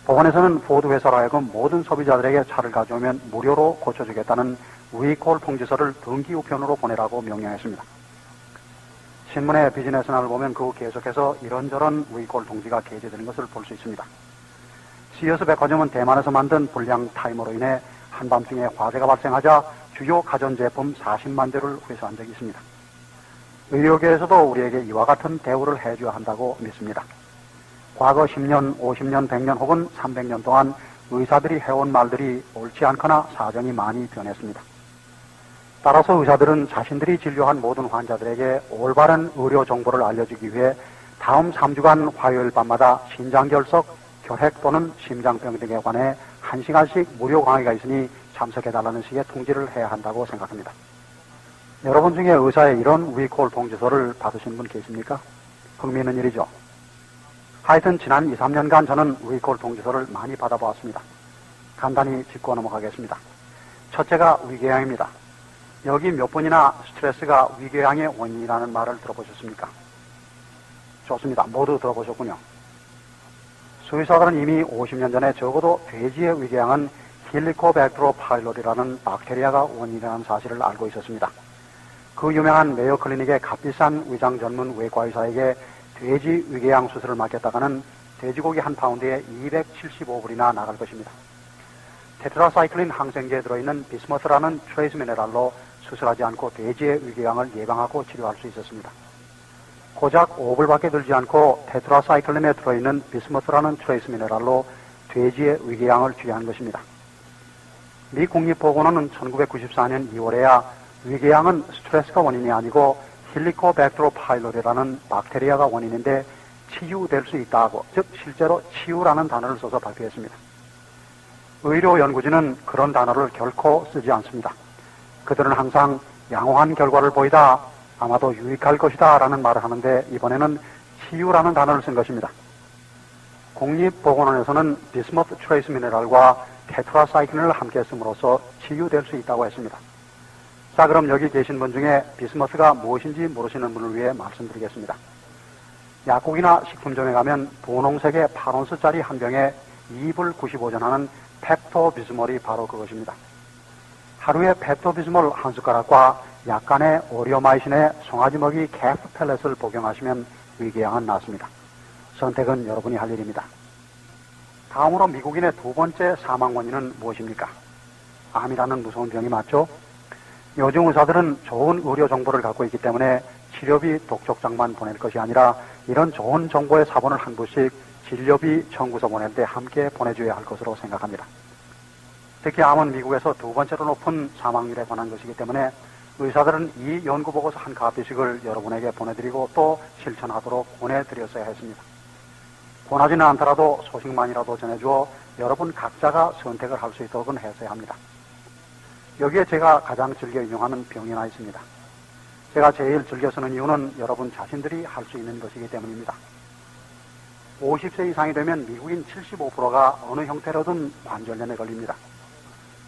법원에서는 포드 회사로 하여금 모든 소비자들에게 차를 가져오면 무료로 고쳐주겠다는 위콜 통지서를 등기 우편으로 보내라고 명령했습니다. 신문의 비즈니스널을 보면 그 후 계속해서 이런저런 위콜 통지가 게재되는 것을 볼 수 있습니다. 시어스 백화점은 대만에서 만든 불량 타이머로 인해 한밤중에 화재가 발생하자 주요 가전제품 40만 대를 회수한 적이 있습니다. 의료계에서도 우리에게 이와 같은 대우를 해줘야 한다고 믿습니다. 과거 10년, 50년, 100년 혹은 300년 동안 의사들이 해온 말들이 옳지 않거나 사정이 많이 변했습니다. 따라서 의사들은 자신들이 진료한 모든 환자들에게 올바른 의료 정보를 알려주기 위해 다음 3주간 화요일 밤마다 신장결석, 결핵 또는 심장병 등에 관해 1시간씩 무료 강의가 있으니 참석해달라는 식의 통지를 해야 한다고 생각합니다. 여러분 중에 의사의 이런 위콜 통지서를 받으신 분 계십니까? 흥미있는 일이죠. 하여튼 지난 2, 3년간 저는 위콜 통지서를 많이 받아보았습니다. 간단히 짚고 넘어가겠습니다. 첫째가 위궤양입니다. 여기 몇 번이나 스트레스가 위궤양의 원인이라는 말을 들어보셨습니까? 좋습니다. 모두 들어보셨군요. 수의사들은 이미 50년 전에 적어도 돼지의 위궤양은 힐리코백테로 파일로리라는 박테리아가 원인이라는 사실을 알고 있었습니다. 그 유명한 메이오 클리닉의 값비싼 위장 전문 외과의사에게 돼지 위궤양 수술을 맡겼다가는 돼지고기 한 파운드에 275불이나 나갈 것입니다. 테트라사이클린 항생제에 들어있는 비스머스라는 트레이스 미네랄로 수술하지 않고 돼지의 위궤양을 예방하고 치료할 수 있었습니다. 고작 5불밖에 들지 않고 테트라사이클린에 들어있는 비스머스라는 트레이스 미네랄로 돼지의 위궤양을 치료한 것입니다. 미 국립보건원은 1994년 2월에야 위궤양은 스트레스가 원인이 아니고 힐리코백테로 파일로리라는 박테리아가 원인인데 치유될 수 있다고, 즉 실제로 치유라는 단어를 써서 발표했습니다. 의료 연구진은 그런 단어를 결코 쓰지 않습니다. 그들은 항상 양호한 결과를 보이다, 아마도 유익할 것이다 라는 말을 하는데 이번에는 치유라는 단어를 쓴 것입니다. 국립보건원에서는 비스머스 트레이스 미네랄과 테트라사이클린을 함께 씀으로써 치유될 수 있다고 했습니다. 자, 그럼 여기 계신 분 중에 비스머스가 무엇인지 모르시는 분을 위해 말씀드리겠습니다. 약국이나 식품점에 가면 분홍색의 8온스짜리 한 병에 2불 95전 하는 펩토비스몰이 바로 그것입니다. 하루에 펩토비스몰 한 숟가락과 약간의 오리오마이신의 송아지 먹이 캐프 펠렛을 복용하시면 위궤양은 낫습니다. 선택은 여러분이 할 일입니다. 다음으로 미국인의 두 번째 사망 원인은 무엇입니까? 암이라는 무서운 병이 맞죠? 요즘 의사들은 좋은 의료 정보를 갖고 있기 때문에 치료비 독촉장만 보낼 것이 아니라 이런 좋은 정보의 사본을 한 부씩 진료비 청구서 보낼 때 함께 보내줘야 할 것으로 생각합니다. 특히 암은 미국에서 두 번째로 높은 사망률에 관한 것이기 때문에 의사들은 이 연구보고서 한 카피씩을 여러분에게 보내드리고 또 실천하도록 보내드렸어야 했습니다. 권하지는 않더라도 소식만이라도 전해주어 여러분 각자가 선택을 할 수 있도록 했어야 합니다. 여기에 제가 가장 즐겨 인용하는 병이 하나 있습니다. 제가 제일 즐겨 쓰는 이유는 여러분 자신들이 할 수 있는 것이기 때문입니다. 50세 이상이 되면 미국인 75%가 어느 형태로든 관절염에 걸립니다.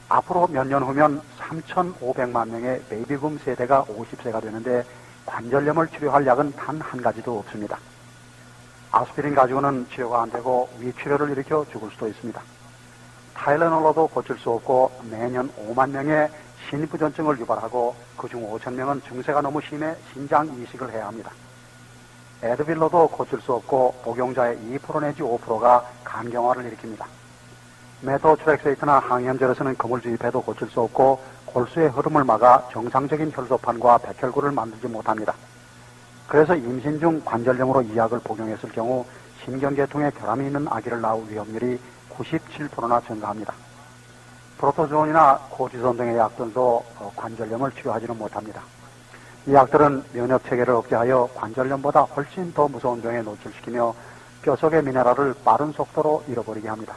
앞으로 몇 년 후면 3,500만 명의 베이비붐 세대가 50세가 되는데 관절염을 치료할 약은 단 한 가지도 없습니다. 아스피린 가지고는 치료가 안 되고 위치료를 일으켜 죽을 수도 있습니다. 타일레놀로도 고칠 수 없고 매년 5만 명의 심부전증을 유발하고 그중 5천 명은 증세가 너무 심해 신장 이식을 해야 합니다. 에드빌로도 고칠 수 없고 복용자의 2% 내지 5%가 간경화를 일으킵니다. 메토트렉세이트나 항염제를 쓰는 금을 주입해도 고칠 수 없고 골수의 흐름을 막아 정상적인 혈소판과 백혈구를 만들지 못합니다. 그래서 임신 중 관절염으로 이 약을 복용했을 경우 신경계통에 결함이 있는 아기를 낳을 위험률이 97%나 증가합니다. 프로토조온이나 코티존 등의 약들도 관절염을 치료하지는 못합니다. 이 약들은 면역체계를 억제하여 관절염보다 훨씬 더 무서운 병에 노출시키며 뼈속의 미네랄을 빠른 속도로 잃어버리게 합니다.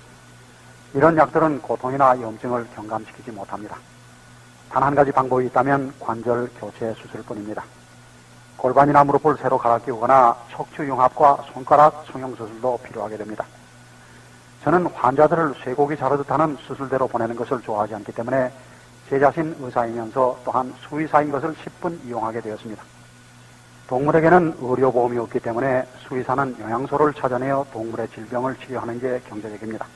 이런 약들은 고통이나 염증을 경감시키지 못합니다. 단 한 가지 방법이 있다면 관절 교체 수술뿐입니다. 골반이나 무릎을 새로 갈아 끼우거나 척추 융합과 손가락 성형수술도 필요하게 됩니다. 저는 환자들을 쇠고기 자르듯 하는 수술대로 보내는 것을 좋아하지 않기 때문에 제 자신 의사이면서 또한 수의사인 것을 10분 이용하게 되었습니다. 동물에게는 의료보험이 없기 때문에 수의사는 영양소를 찾아내어 동물의 질병을 치료하는 게 경제적입니다.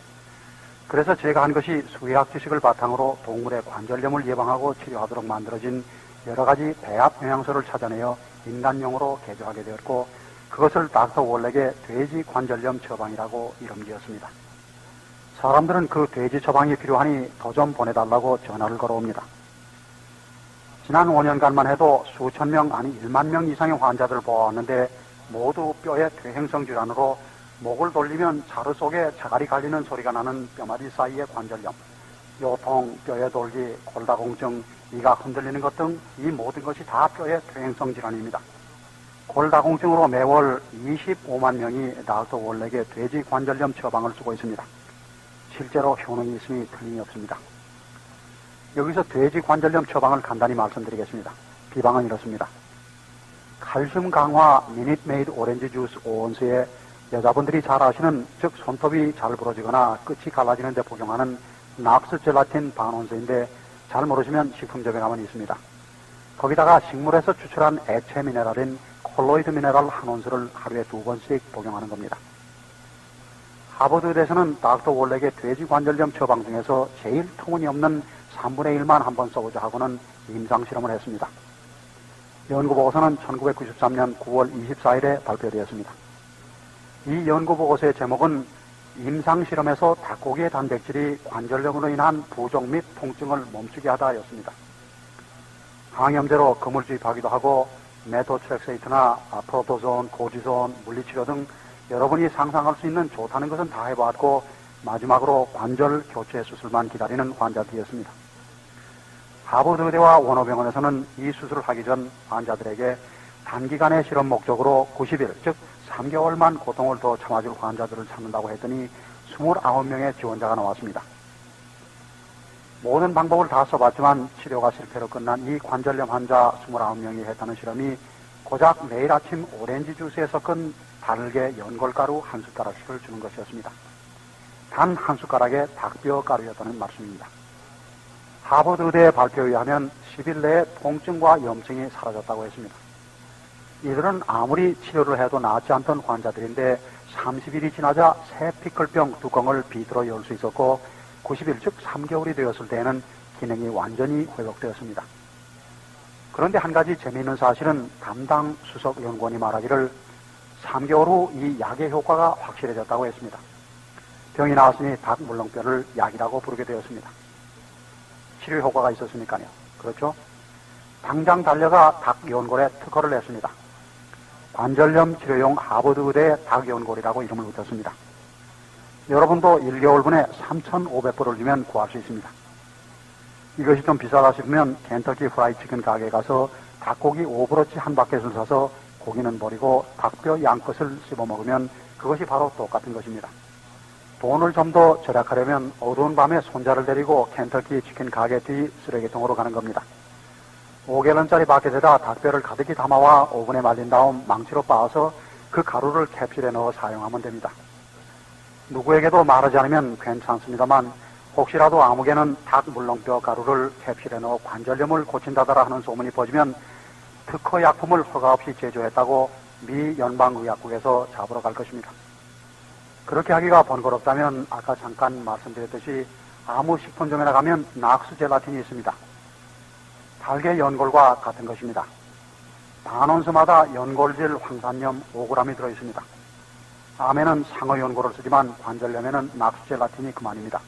그래서 제가 한 것이 수의학 지식을 바탕으로 동물의 관절염을 예방하고 치료하도록 만들어진 여러 가지 배합 영양소를 찾아내어 인간용으로 개조하게 되었고 그것을 닥터 월렉의 돼지 관절염 처방이라고 이름 지었습니다. 사람들은 그 돼지 처방이 필요하니 더 좀 보내달라고 전화를 걸어옵니다. 지난 5년간만 해도 수천 명 아니 1만 명 이상의 환자들을 보아왔는데 모두 뼈의 퇴행성 질환으로 목을 돌리면 자루 속에 자갈이 갈리는 소리가 나는 뼈마디 사이의 관절염, 요통, 뼈의 돌기, 골다공증, 이가 흔들리는 것 등 이 모든 것이 다 뼈의 퇴행성 질환입니다. 골다공증으로 매월 25만 명이 닥터 월렉의 돼지 관절염 처방을 쓰고 있습니다. 실제로 효능이 있음이 틀림이 없습니다. 여기서 돼지 관절염 처방을 간단히 말씀드리겠습니다. 비방은 이렇습니다. 칼슘 강화 미닛메이드 오렌지 주스 5온스에 여자분들이 잘 아시는, 즉 손톱이 잘 부러지거나 끝이 갈라지는 데 복용하는 낙스 젤라틴 반온스인데, 잘 모르시면 식품점에 가면 있습니다. 거기다가 식물에서 추출한 액체 미네랄인 콜로이드 미네랄 한 온스를 하루에 2번씩 복용하는 겁니다. 하버드 의대에서는 닥터 월렉의 돼지 관절염 처방 중에서 제일 터무니없는 3분의 1만 한번 써보자 하고는 임상실험을 했습니다. 연구보고서는 1993년 9월 24일에 발표되었습니다. 이 연구보고서의 제목은 임상실험에서 닭고기의 단백질이 관절염으로 인한 부종 및 통증을 멈추게 하다였습니다. 항염제로 금을 주입하기도 하고 메토트렉세이트나 프로토존, 고지존, 물리치료 등 여러분이 상상할 수 있는 좋다는 것은 다 해보았고, 마지막으로 관절 교체 수술만 기다리는 환자들이었습니다. 하버드 의대와 원어병원에서는 이 수술을 하기 전 환자들에게 단기간의 실험 목적으로 90일, 즉 3개월만 고통을 더 참아줄 환자들을 찾는다고 했더니 29명의 지원자가 나왔습니다. 모든 방법을 다 써봤지만 치료가 실패로 끝난 이 관절염 환자 29명이 했다는 실험이 고작 매일 아침 오렌지 주스에 섞은 달게 연골가루 한 숟가락씩을 주는 것이었습니다. 단 한 숟가락의 닭뼈 가루였다는 말씀입니다. 하버드 의대의 발표에 의하면 10일 내에 통증과 염증이 사라졌다고 했습니다. 이들은 아무리 치료를 해도 나았지 않던 환자들인데 30일이 지나자 새 피클병 뚜껑을 비틀어 열 수 있었고, 90일 즉 3개월이 되었을 때에는 기능이 완전히 회복되었습니다. 그런데 한 가지 재미있는 사실은 담당 수석 연구원이 말하기를 3개월 후 이 약의 효과가 확실해졌다고 했습니다. 병이 나았으니 닭 물렁뼈를 약이라고 부르게 되었습니다. 치료 효과가 있었으니까요. 그렇죠? 당장 달려가 닭 연골에 특허를 냈습니다. 관절염 치료용 하버드 의대 닭 연골이라고 이름을 붙였습니다. 여러분도 1개월분에 3,500불을 주면 구할 수 있습니다. 이것이 좀 비싸다 싶으면 켄터키 프라이 치킨 가게에 가서 닭고기 5브러치 한 바켓을 사서 고기는 버리고 닭뼈 양끝을 씹어 먹으면 그것이 바로 똑같은 것입니다. 돈을 좀 더 절약하려면 어두운 밤에 손자를 데리고 켄터키 치킨 가게 뒤 쓰레기통으로 가는 겁니다. 5갤런짜리 바켓에다 닭뼈를 가득히 담아와 오븐에 말린 다음 망치로 빻아서 그 가루를 캡슐에 넣어 사용하면 됩니다. 누구에게도 말하지 않으면 괜찮습니다만, 혹시라도 아무개는 닭 물렁뼈 가루를 캡슐에 넣어 관절염을 고친다더라 하는 소문이 퍼지면 특허 약품을 허가 없이 제조했다고 미 연방의약국에서 잡으러 갈 것입니다. 그렇게 하기가 번거롭다면 아까 잠깐 말씀드렸듯이 아무 식품점에나 가면 낙스 젤라틴이 있습니다. 달걀 연골과 같은 것입니다. 반온스마다 연골질 황산염 5g이 들어있습니다. 암에는 상어 연골을 쓰지만 관절염에는 낙스 젤라틴이 그만입니다.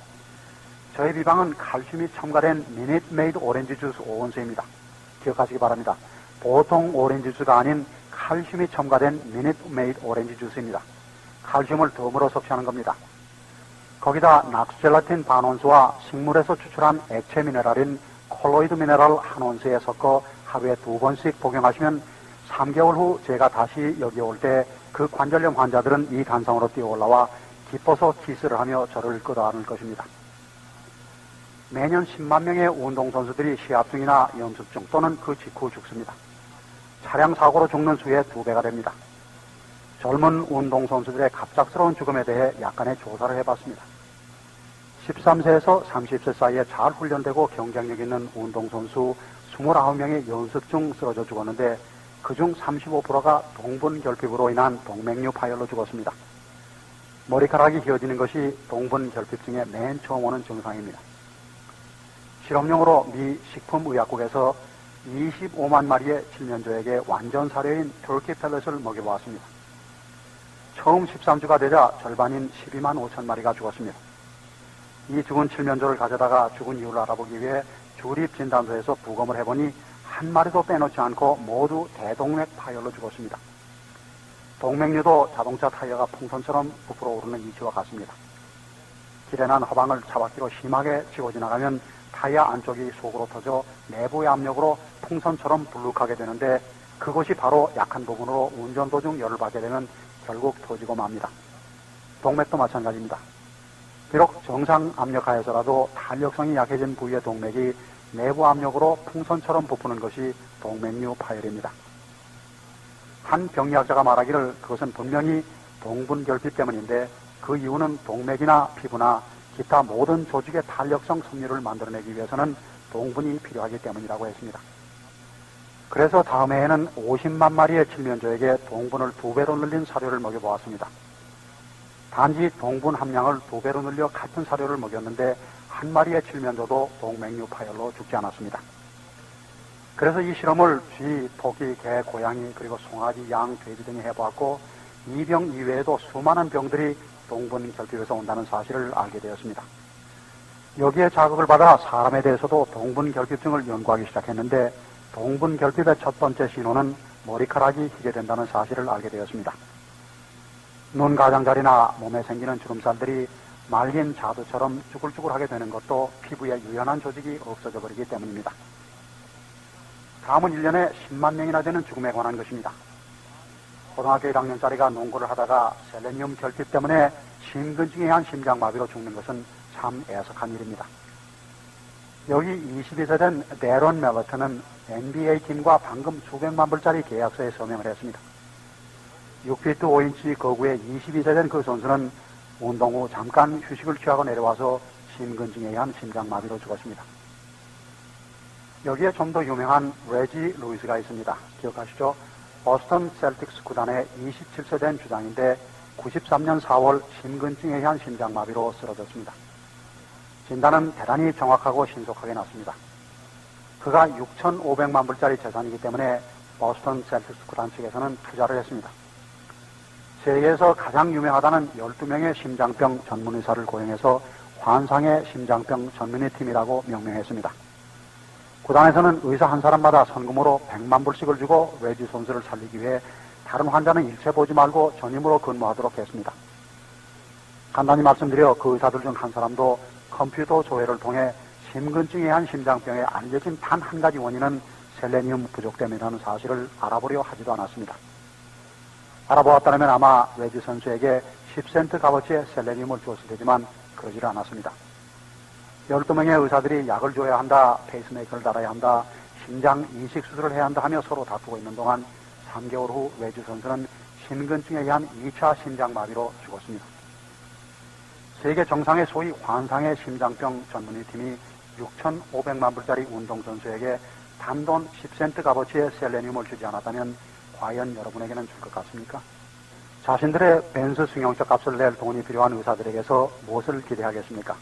저의 비방은 칼슘이 첨가된 미닛 메이드 오렌지 주스 5온스입니다. 기억하시기 바랍니다. 보통 오렌지 주스가 아닌 칼슘이 첨가된 미닛 메이드 오렌지 주스입니다. 칼슘을 덤으로 섭취하는 겁니다. 거기다 낙스 젤라틴 반온스와 식물에서 추출한 액체 미네랄인 콜로이드 미네랄 한 온스에 섞어 하루에 2번씩 복용하시면 3개월 후 제가 다시 여기 올 때 그 관절염 환자들은 이 단상으로 뛰어올라와 기뻐서 키스를 하며 저를 끌어안을 것입니다. 매년 10만 명의 운동선수들이 시합 중이나 연습 중 또는 그 직후 죽습니다. 차량 사고로 죽는 수의 2배가 됩니다. 젊은 운동선수들의 갑작스러운 죽음에 대해 약간의 조사를 해봤습니다. 13세에서 30세 사이에 잘 훈련되고 경쟁력 있는 운동선수 29명이 연습 중 쓰러져 죽었는데 그중 35%가 동분결핍으로 인한 동맥류 파열로 죽었습니다. 머리카락이 휘어지는 것이 동분결핍증의 맨 처음 오는 증상입니다. 실험용으로 미 식품의약국에서 25만 마리의 칠면조에게 완전 사료인 터키 펠렛을 먹여보았습니다. 처음 13주가 되자 절반인 12만 5천 마리가 죽었습니다. 이 죽은 칠면조를 가져다가 죽은 이유를 알아보기 위해 주립진단소에서 부검을 해보니 한 마리도 빼놓지 않고 모두 대동맥 파열로 죽었습니다. 동맥류도 자동차 타이어가 풍선처럼 부풀어 오르는 이치와 같습니다. 길에 난 허방을 차바퀴로 심하게 치고 지나가면 타이어 안쪽이 속으로 터져 내부의 압력으로 풍선처럼 불룩하게 되는데 그것이 바로 약한 부분으로 운전 도중 열을 받게 되면 결국 터지고 맙니다. 동맥도 마찬가지입니다. 비록 정상 압력하에서라도 탄력성이 약해진 부위의 동맥이 내부 압력으로 풍선처럼 부푸는 것이 동맥류 파열입니다. 한 병리학자가 말하기를 그것은 분명히 동분 결핍 때문인데 그 이유는 동맥이나 피부나 기타 모든 조직의 탄력성 섬유를 만들어내기 위해서는 동분이 필요하기 때문이라고 했습니다. 그래서 다음 해에는 50만 마리의 칠면조에게 동분을 2배로 늘린 사료를 먹여보았습니다. 단지 동분 함량을 2배로 늘려 같은 사료를 먹였는데 한 마리의 칠면조도 동맥류 파열로 죽지 않았습니다. 그래서 이 실험을 쥐, 토끼, 개, 고양이, 그리고 송아지, 양, 돼지 등이 해보았고 이 병 이외에도 수많은 병들이 동분 결핍에서 온다는 사실을 알게 되었습니다. 여기에 자극을 받아 사람에 대해서도 동분 결핍증을 연구하기 시작했는데 동분 결핍의 첫 번째 신호는 머리카락이 희게 된다는 사실을 알게 되었습니다. 눈 가장자리나 몸에 생기는 주름살들이 말린 자두처럼 쭈글쭈글하게 되는 것도 피부에 유연한 조직이 없어져 버리기 때문입니다. 다음은 1년에 10만 명이나 되는 죽음에 관한 것입니다. 고등학교 1학년짜리가 농구를 하다가 셀레늄 결핍 때문에 심근증에 의한 심장마비로 죽는 것은 참 애석한 일입니다. 여기 22세 된 데런 멜러트는 NBA 팀과 방금 수백만 불짜리 계약서에 서명을 했습니다. 6피트 5인치 거구에 22세 된 그 선수는 운동 후 잠깐 휴식을 취하고 내려와서 심근증에 의한 심장마비로 죽었습니다. 여기에 좀 더 유명한 레지 루이스가 있습니다. 기억하시죠? 버스턴 셀틱스 구단의 27세 된 주장인데 93년 4월 심근증에 의한 심장마비로 쓰러졌습니다. 진단은 대단히 정확하고 신속하게 났습니다. 그가 6,500만 불짜리 재산이기 때문에 버스턴 셀틱스 구단 측에서는 투자를 했습니다. 세계에서 가장 유명하다는 12명의 심장병 전문의사를 고용해서 환상의 심장병 전문의팀이라고 명명했습니다. 구단에서는 의사 한 사람마다 선금으로 100만 불씩을 주고 레지 선수를 살리기 위해 다른 환자는 일체 보지 말고 전임으로 근무하도록 했습니다. 간단히 말씀드려 그 의사들 중 한 사람도 컴퓨터 조회를 통해 심근증에 의한 심장병에 알려진 단 한 가지 원인은 셀레늄 부족 때문이라는 사실을 알아보려 하지도 않았습니다. 알아보았다면 아마 레지 선수에게 10센트 값어치의 셀레늄을 주었을 테지만 그러지를 않았습니다. 12명의 의사들이 약을 줘야 한다, 페이스메이커를 달아야 한다, 심장 이식 수술을 해야 한다 하며 서로 다투고 있는 동안 3개월 후 레지 선수는 심근증에 의한 2차 심장마비로 죽었습니다. 세계 정상의 소위 환상의 심장병 전문의팀이 6,500만 불짜리 운동선수에게 단돈 10센트 값어치의 셀레늄을 주지 않았다면 과연 여러분에게는 줄 것 같습니까? 자신들의 벤츠 승용차 값을 낼 돈이 필요한 의사들에게서 무엇을 기대하겠습니까?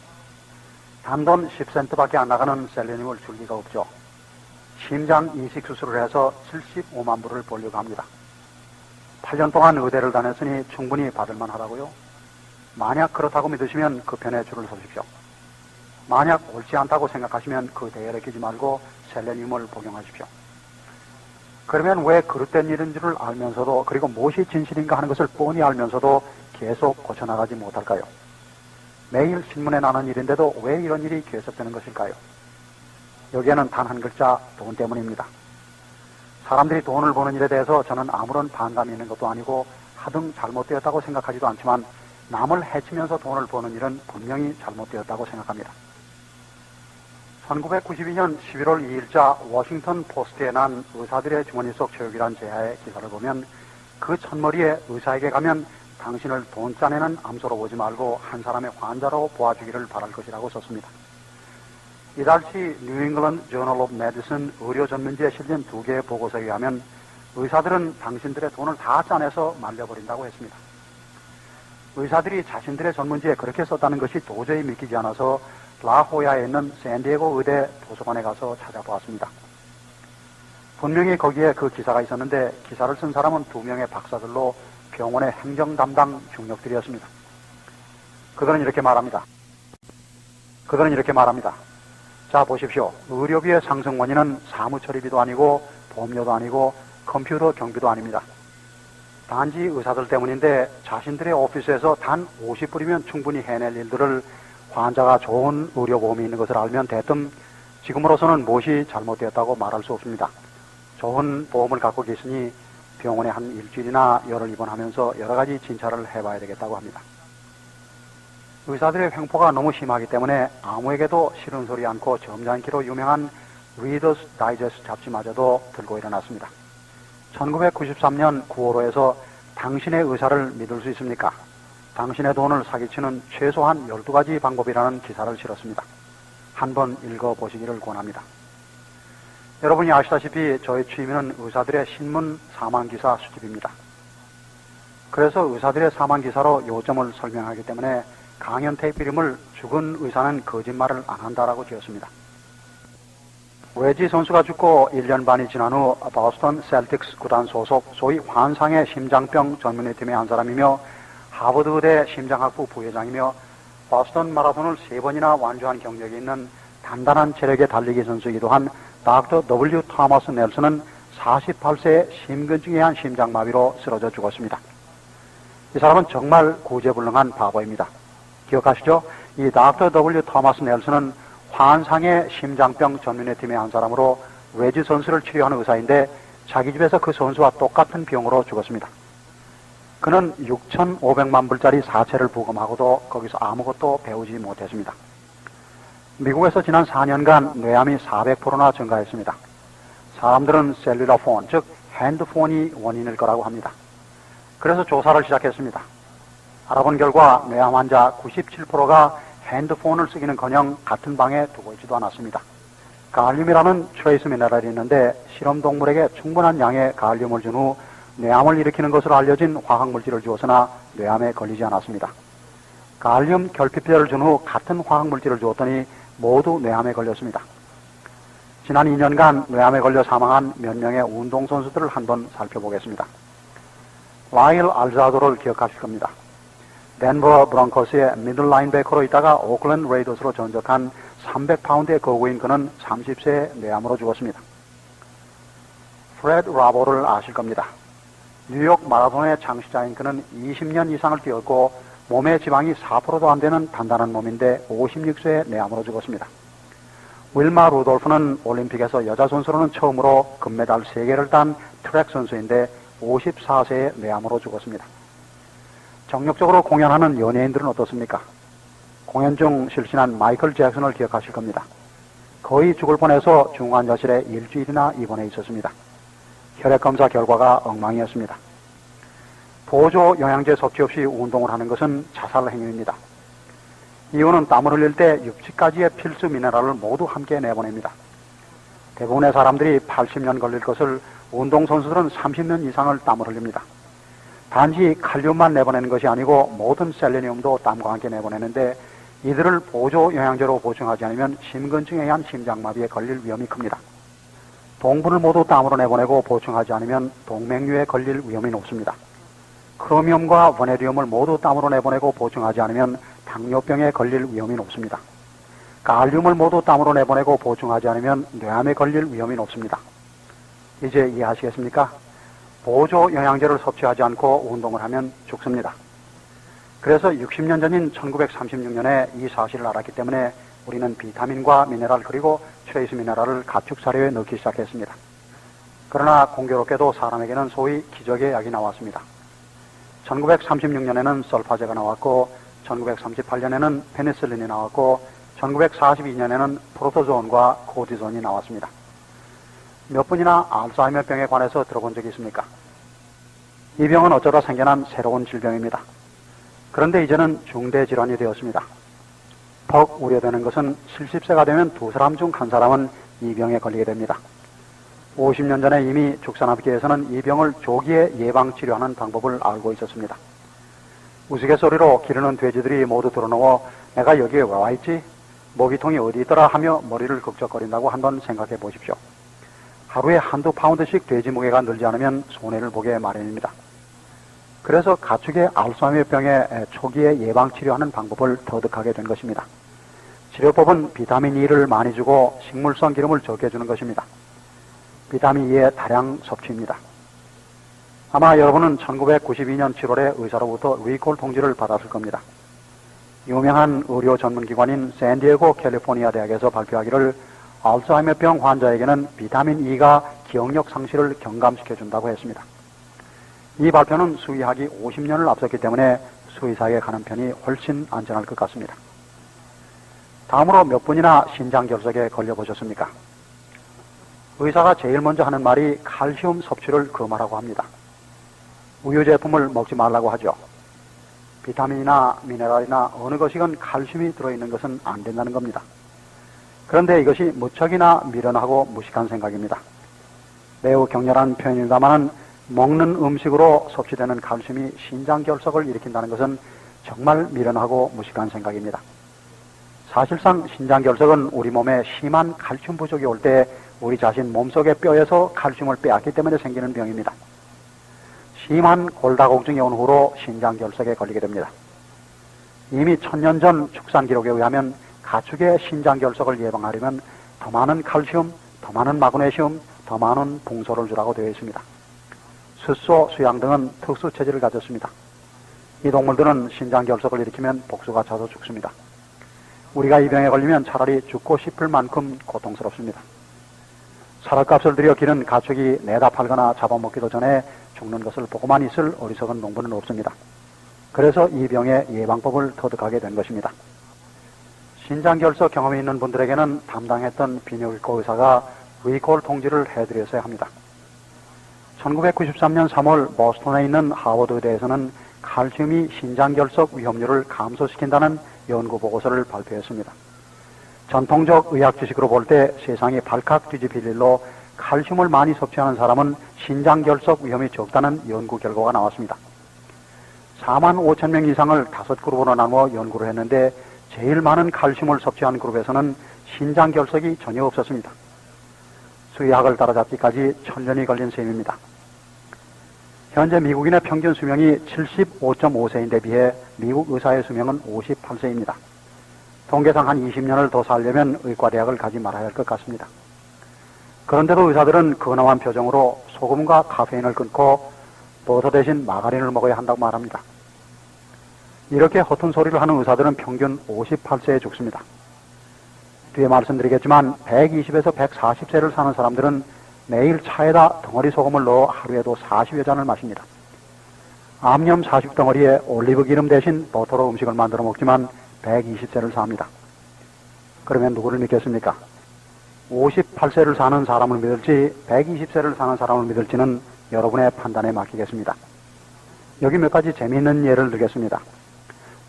단돈 10센트밖에 안 나가는 셀레늄을 줄 리가 없죠. 심장 이식 수술을 해서 75만 불을 벌려고 합니다. 8년 동안 의대를 다녔으니 충분히 받을만 하다고요? 만약 그렇다고 믿으시면 그 편에 줄을 서십시오. 만약 옳지 않다고 생각하시면 그 대열에 끼지 말고 셀레늄을 복용하십시오. 그러면 왜 그릇된 일인 줄을 알면서도 그리고 무엇이 진실인가 하는 것을 뻔히 알면서도 계속 고쳐나가지 못할까요? 매일 신문에 나는 일인데도 왜 이런 일이 계속되는 것일까요? 여기에는 단 한 글자, 돈 때문입니다. 사람들이 돈을 버는 일에 대해서 저는 아무런 반감이 있는 것도 아니고 하등 잘못되었다고 생각하지도 않지만 남을 해치면서 돈을 버는 일은 분명히 잘못되었다고 생각합니다. 1992년 11월 2일자 워싱턴 포스트에 난 의사들의 주머니 속 체육이란 제하의 기사를 보면 그 첫머리에 의사에게 가면 당신을 돈 짜내는 암소로 보지 말고 한 사람의 환자로 보아주기를 바랄 것이라고 썼습니다. 이달치 뉴잉글랜드 저널 오브 메디슨 의료 전문지에 실린 2개의 보고서에 의하면 의사들은 당신들의 돈을 다 짜내서 말려버린다고 했습니다. 의사들이 자신들의 전문지에 그렇게 썼다는 것이 도저히 믿기지 않아서 라호야에 있는 샌디에고 의대 도서관에 가서 찾아보았습니다. 분명히 거기에 그 기사가 있었는데 기사를 쓴 사람은 2명의 박사들로 병원의 행정 담당 중력들이었습니다. 그들은 이렇게 말합니다. 자, 보십시오. 의료비의 상승 원인은 사무처리비도 아니고 보험료도 아니고 컴퓨터 경비도 아닙니다. 단지 의사들 때문인데 자신들의 오피스에서 단 50불이면 충분히 해낼 일들을 환자가 좋은 의료보험이 있는 것을 알면 대뜸 지금으로서는 무엇이 잘못되었다고 말할 수 없습니다. 좋은 보험을 갖고 계시니 병원에 한 일주일이나 열흘 입원하면서 여러 가지 진찰을 해봐야 되겠다고 합니다. 의사들의 횡포가 너무 심하기 때문에 아무에게도 싫은 소리 않고 점잖기로 유명한 리더스 다이제스트 잡지마저도 들고 일어났습니다. 1993년 9월호에서 당신의 의사를 믿을 수 있습니까? 당신의 돈을 사기치는 최소한 12가지 방법이라는 기사를 실었습니다. 한번 읽어보시기를 권합니다. 여러분이 아시다시피 저의 취미는 의사들의 신문 사망기사 수집입니다. 그래서 의사들의 사망기사로 요점을 설명하기 때문에 강연 테이프 이름을 죽은 의사는 거짓말을 안 한다라고 지었습니다. 웨지 선수가 죽고 1년 반이 지난 후 보스턴 셀틱스 구단 소속 소위 환상의 심장병 전문의팀의 한 사람이며 하버드 의대 심장학부 부회장이며 보스턴 마라톤을 3번이나 완주한 경력이 있는 단단한 체력의 달리기 선수이기도 한 닥터 W. 토머스 넬슨은 48세에 심근증에 의한 심장마비로 쓰러져 죽었습니다. 이 사람은 정말 구제불능한 바보입니다. 기억하시죠? 이 닥터 W. 토머스 넬슨은 환상의 심장병 전문의팀의 한 사람으로 웨지 선수를 치료하는 의사인데 자기 집에서 그 선수와 똑같은 병으로 죽었습니다. 그는 6,500만 불짜리 사채를 부검하고도 거기서 아무것도 배우지 못했습니다. 미국에서 지난 4년간 뇌암이 400%나 증가했습니다. 사람들은 셀룰러 폰, 즉 핸드폰이 원인일 거라고 합니다. 그래서 조사를 시작했습니다. 알아본 결과 뇌암 환자 97%가 핸드폰을 쓰기는커녕 같은 방에 두고 있지도 않았습니다. 갈륨이라는 트레이스 미네랄이 있는데 실험동물에게 충분한 양의 갈륨을 준 후 뇌암을 일으키는 것으로 알려진 화학물질을 주었으나 뇌암에 걸리지 않았습니다. 갈륨 결핍제를 준 후 같은 화학물질을 주었더니 모두 뇌암에 걸렸습니다. 지난 2년간 뇌암에 걸려 사망한 몇 명의 운동선수들을 한번 살펴보겠습니다. 라일 알자도를 기억하실 겁니다. 덴버 브론코스의 미들 라인베커로 있다가 오클랜드 레이더스로 전적한 300파운드의 거구인 그는 30세에 뇌암으로 죽었습니다. 프레드 라보를 아실 겁니다. 뉴욕 마라톤의 창시자인 그는 20년 이상을 뛰었고 몸의 지방이 4%도 안 되는 단단한 몸인데 56세에 뇌암으로 죽었습니다. 윌마 루돌프는 올림픽에서 여자 선수로는 처음으로 금메달 3개를 딴 트랙 선수인데 54세에 뇌암으로 죽었습니다. 정력적으로 공연하는 연예인들은 어떻습니까? 공연 중 실신한 마이클 잭슨을 기억하실 겁니다. 거의 죽을 뻔해서 중환자실에 일주일이나 입원해 있었습니다. 혈액검사 결과가 엉망이었습니다. 보조 영양제 섭취 없이 운동을 하는 것은 자살 행위입니다. 이유는 땀을 흘릴 때 60가지의 필수 미네랄을 모두 함께 내보냅니다. 대부분의 사람들이 80년 걸릴 것을 운동선수들은 30년 이상을 땀을 흘립니다. 단지 칼륨만 내보내는 것이 아니고 모든 셀레니움도 땀과 함께 내보내는데 이들을 보조 영양제로 보충하지 않으면 심근증에 의한 심장마비에 걸릴 위험이 큽니다. 동분을 모두 땀으로 내보내고 보충하지 않으면 동맥류에 걸릴 위험이 높습니다. 크로미움과 버네리움을 모두 땀으로 내보내고 보충하지 않으면 당뇨병에 걸릴 위험이 높습니다. 갈륨을 모두 땀으로 내보내고 보충하지 않으면 뇌암에 걸릴 위험이 높습니다. 이제 이해하시겠습니까? 보조 영양제를 섭취하지 않고 운동을 하면 죽습니다. 그래서 60년 전인 1936년에 이 사실을 알았기 때문에 우리는 비타민과 미네랄 그리고 트레이스 미네랄을 가축 사료에 넣기 시작했습니다. 그러나 공교롭게도 사람에게는 소위 기적의 약이 나왔습니다. 1936년에는 설파제가 나왔고 1938년에는 페니실린이 나왔고 1942년에는 프로토존과 코디존이 나왔습니다. 몇 분이나 알츠하이머병에 관해서 들어본 적이 있습니까? 이 병은 어쩌다 생겨난 새로운 질병입니다. 그런데 이제는 중대 질환이 되었습니다. 더욱 우려되는 것은 70세가 되면 2사람 중 1사람은 이 병에 걸리게 됩니다. 50년 전에 이미 축산업계에서는 이 병을 조기에 예방치료하는 방법을 알고 있었습니다. 우스갯소리로 기르는 돼지들이 모두 들어누워 내가 여기에 왜 와있지? 모기통이 어디 있더라 하며 머리를 극적거린다고 한번 생각해 보십시오. 하루에 한두 파운드씩 돼지 무게가 늘지 않으면 손해를 보게 마련입니다. 그래서 가축의 알츠하이머병의 초기에 예방치료하는 방법을 터득하게 된 것입니다. 치료법은 비타민 E를 많이 주고 식물성 기름을 적게 주는 것입니다. 비타민 E의 다량 섭취입니다. 아마 여러분은 1992년 7월에 의사로부터 리콜 통지를 받았을 겁니다. 유명한 의료 전문기관인 샌디에고 캘리포니아 대학에서 발표하기를 알츠하이머병 환자에게는 비타민 E가 기억력 상실을 경감시켜준다고 했습니다. 이 발표는 수의학이 50년을 앞섰기 때문에 수의사에게 가는 편이 훨씬 안전할 것 같습니다. 다음으로 몇 분이나 신장결석에 걸려보셨습니까? 의사가 제일 먼저 하는 말이 칼슘 섭취를 금하라고 합니다. 우유 제품을 먹지 말라고 하죠. 비타민이나 미네랄이나 어느 것이건 칼슘이 들어있는 것은 안 된다는 겁니다. 그런데 이것이 무척이나 미련하고 무식한 생각입니다. 매우 격렬한 표현입니다만 먹는 음식으로 섭취되는 칼슘이 신장결석을 일으킨다는 것은 정말 미련하고 무식한 생각입니다. 사실상 신장결석은 우리 몸에 심한 칼슘 부족이 올 때 우리 자신 몸속의 뼈에서 칼슘을 빼앗기 때문에 생기는 병입니다. 심한 골다공증이 온 후로 신장결석에 걸리게 됩니다. 이미 1000년 전 축산 기록에 의하면 가축의 신장결석을 예방하려면 더 많은 칼슘, 더 많은 마그네슘, 더 많은 붕소를 주라고 되어 있습니다. 숫소, 수양 등은 특수 체질을 가졌습니다. 이 동물들은 신장결석을 일으키면 복수가 차서 죽습니다. 우리가 이 병에 걸리면 차라리 죽고 싶을 만큼 고통스럽습니다. 사료값을 들여 기른 가축이 내다 팔거나 잡아먹기도 전에 죽는 것을 보고만 있을 어리석은 농부는 없습니다. 그래서 이 병의 예방법을 터득하게 된 것입니다. 신장결석 경험이 있는 분들에게는 담당했던 비뇨기과 의사가 리콜 통지를 해드렸어야 합니다. 1993년 3월 보스턴에 있는 하버드 의대에서는 칼슘이 신장결석 위험률을 감소시킨다는 연구 보고서를 발표했습니다. 전통적 의학 지식으로 볼 때 세상이 발칵 뒤집힐 일로 칼슘을 많이 섭취하는 사람은 신장결석 위험이 적다는 연구 결과가 나왔습니다. 4만 5천 명 이상을 5그룹으로 나누어 연구를 했는데 제일 많은 칼슘을 섭취한 그룹에서는 신장결석이 전혀 없었습니다. 수의학을 따라잡기까지 1000년이 걸린 셈입니다. 현재 미국인의 평균 수명이 75.5세인데 비해 미국 의사의 수명은 58세입니다. 통계상 한 20년을 더 살려면 의과대학을 가지 말아야 할 것 같습니다. 그런데도 의사들은 근엄한 표정으로 소금과 카페인을 끊고 버터 대신 마가린을 먹어야 한다고 말합니다. 이렇게 허튼 소리를 하는 의사들은 평균 58세에 죽습니다. 뒤에 말씀드리겠지만 120에서 140세를 사는 사람들은 매일 차에다 덩어리 소금을 넣어 하루에도 40여 잔을 마십니다. 암염 40덩어리에 올리브 기름 대신 버터로 음식을 만들어 먹지만 120세를 삽니다. 그러면 누구를 믿겠습니까? 58세를 사는 사람을 믿을지 120세를 사는 사람을 믿을지는 여러분의 판단에 맡기겠습니다. 여기 몇 가지 재미있는 예를 들겠습니다.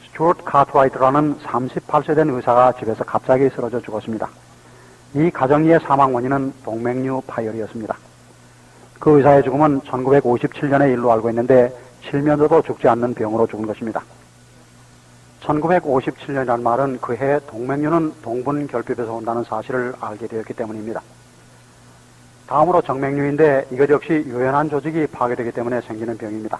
스튜어트 카트라이트라는 38세 된 의사가 집에서 갑자기 쓰러져 죽었습니다. 이 가정리의 사망 원인은 동맥류 파열이었습니다. 그 의사의 죽음은 1957년의 일로 알고 있는데 칠면조도 죽지 않는 병으로 죽은 것입니다. 1957년이라는 말은 그해 동맥류는 동분 결핍에서 온다는 사실을 알게 되었기 때문입니다. 다음으로 정맥류인데 이것 역시 유연한 조직이 파괴되기 때문에 생기는 병입니다.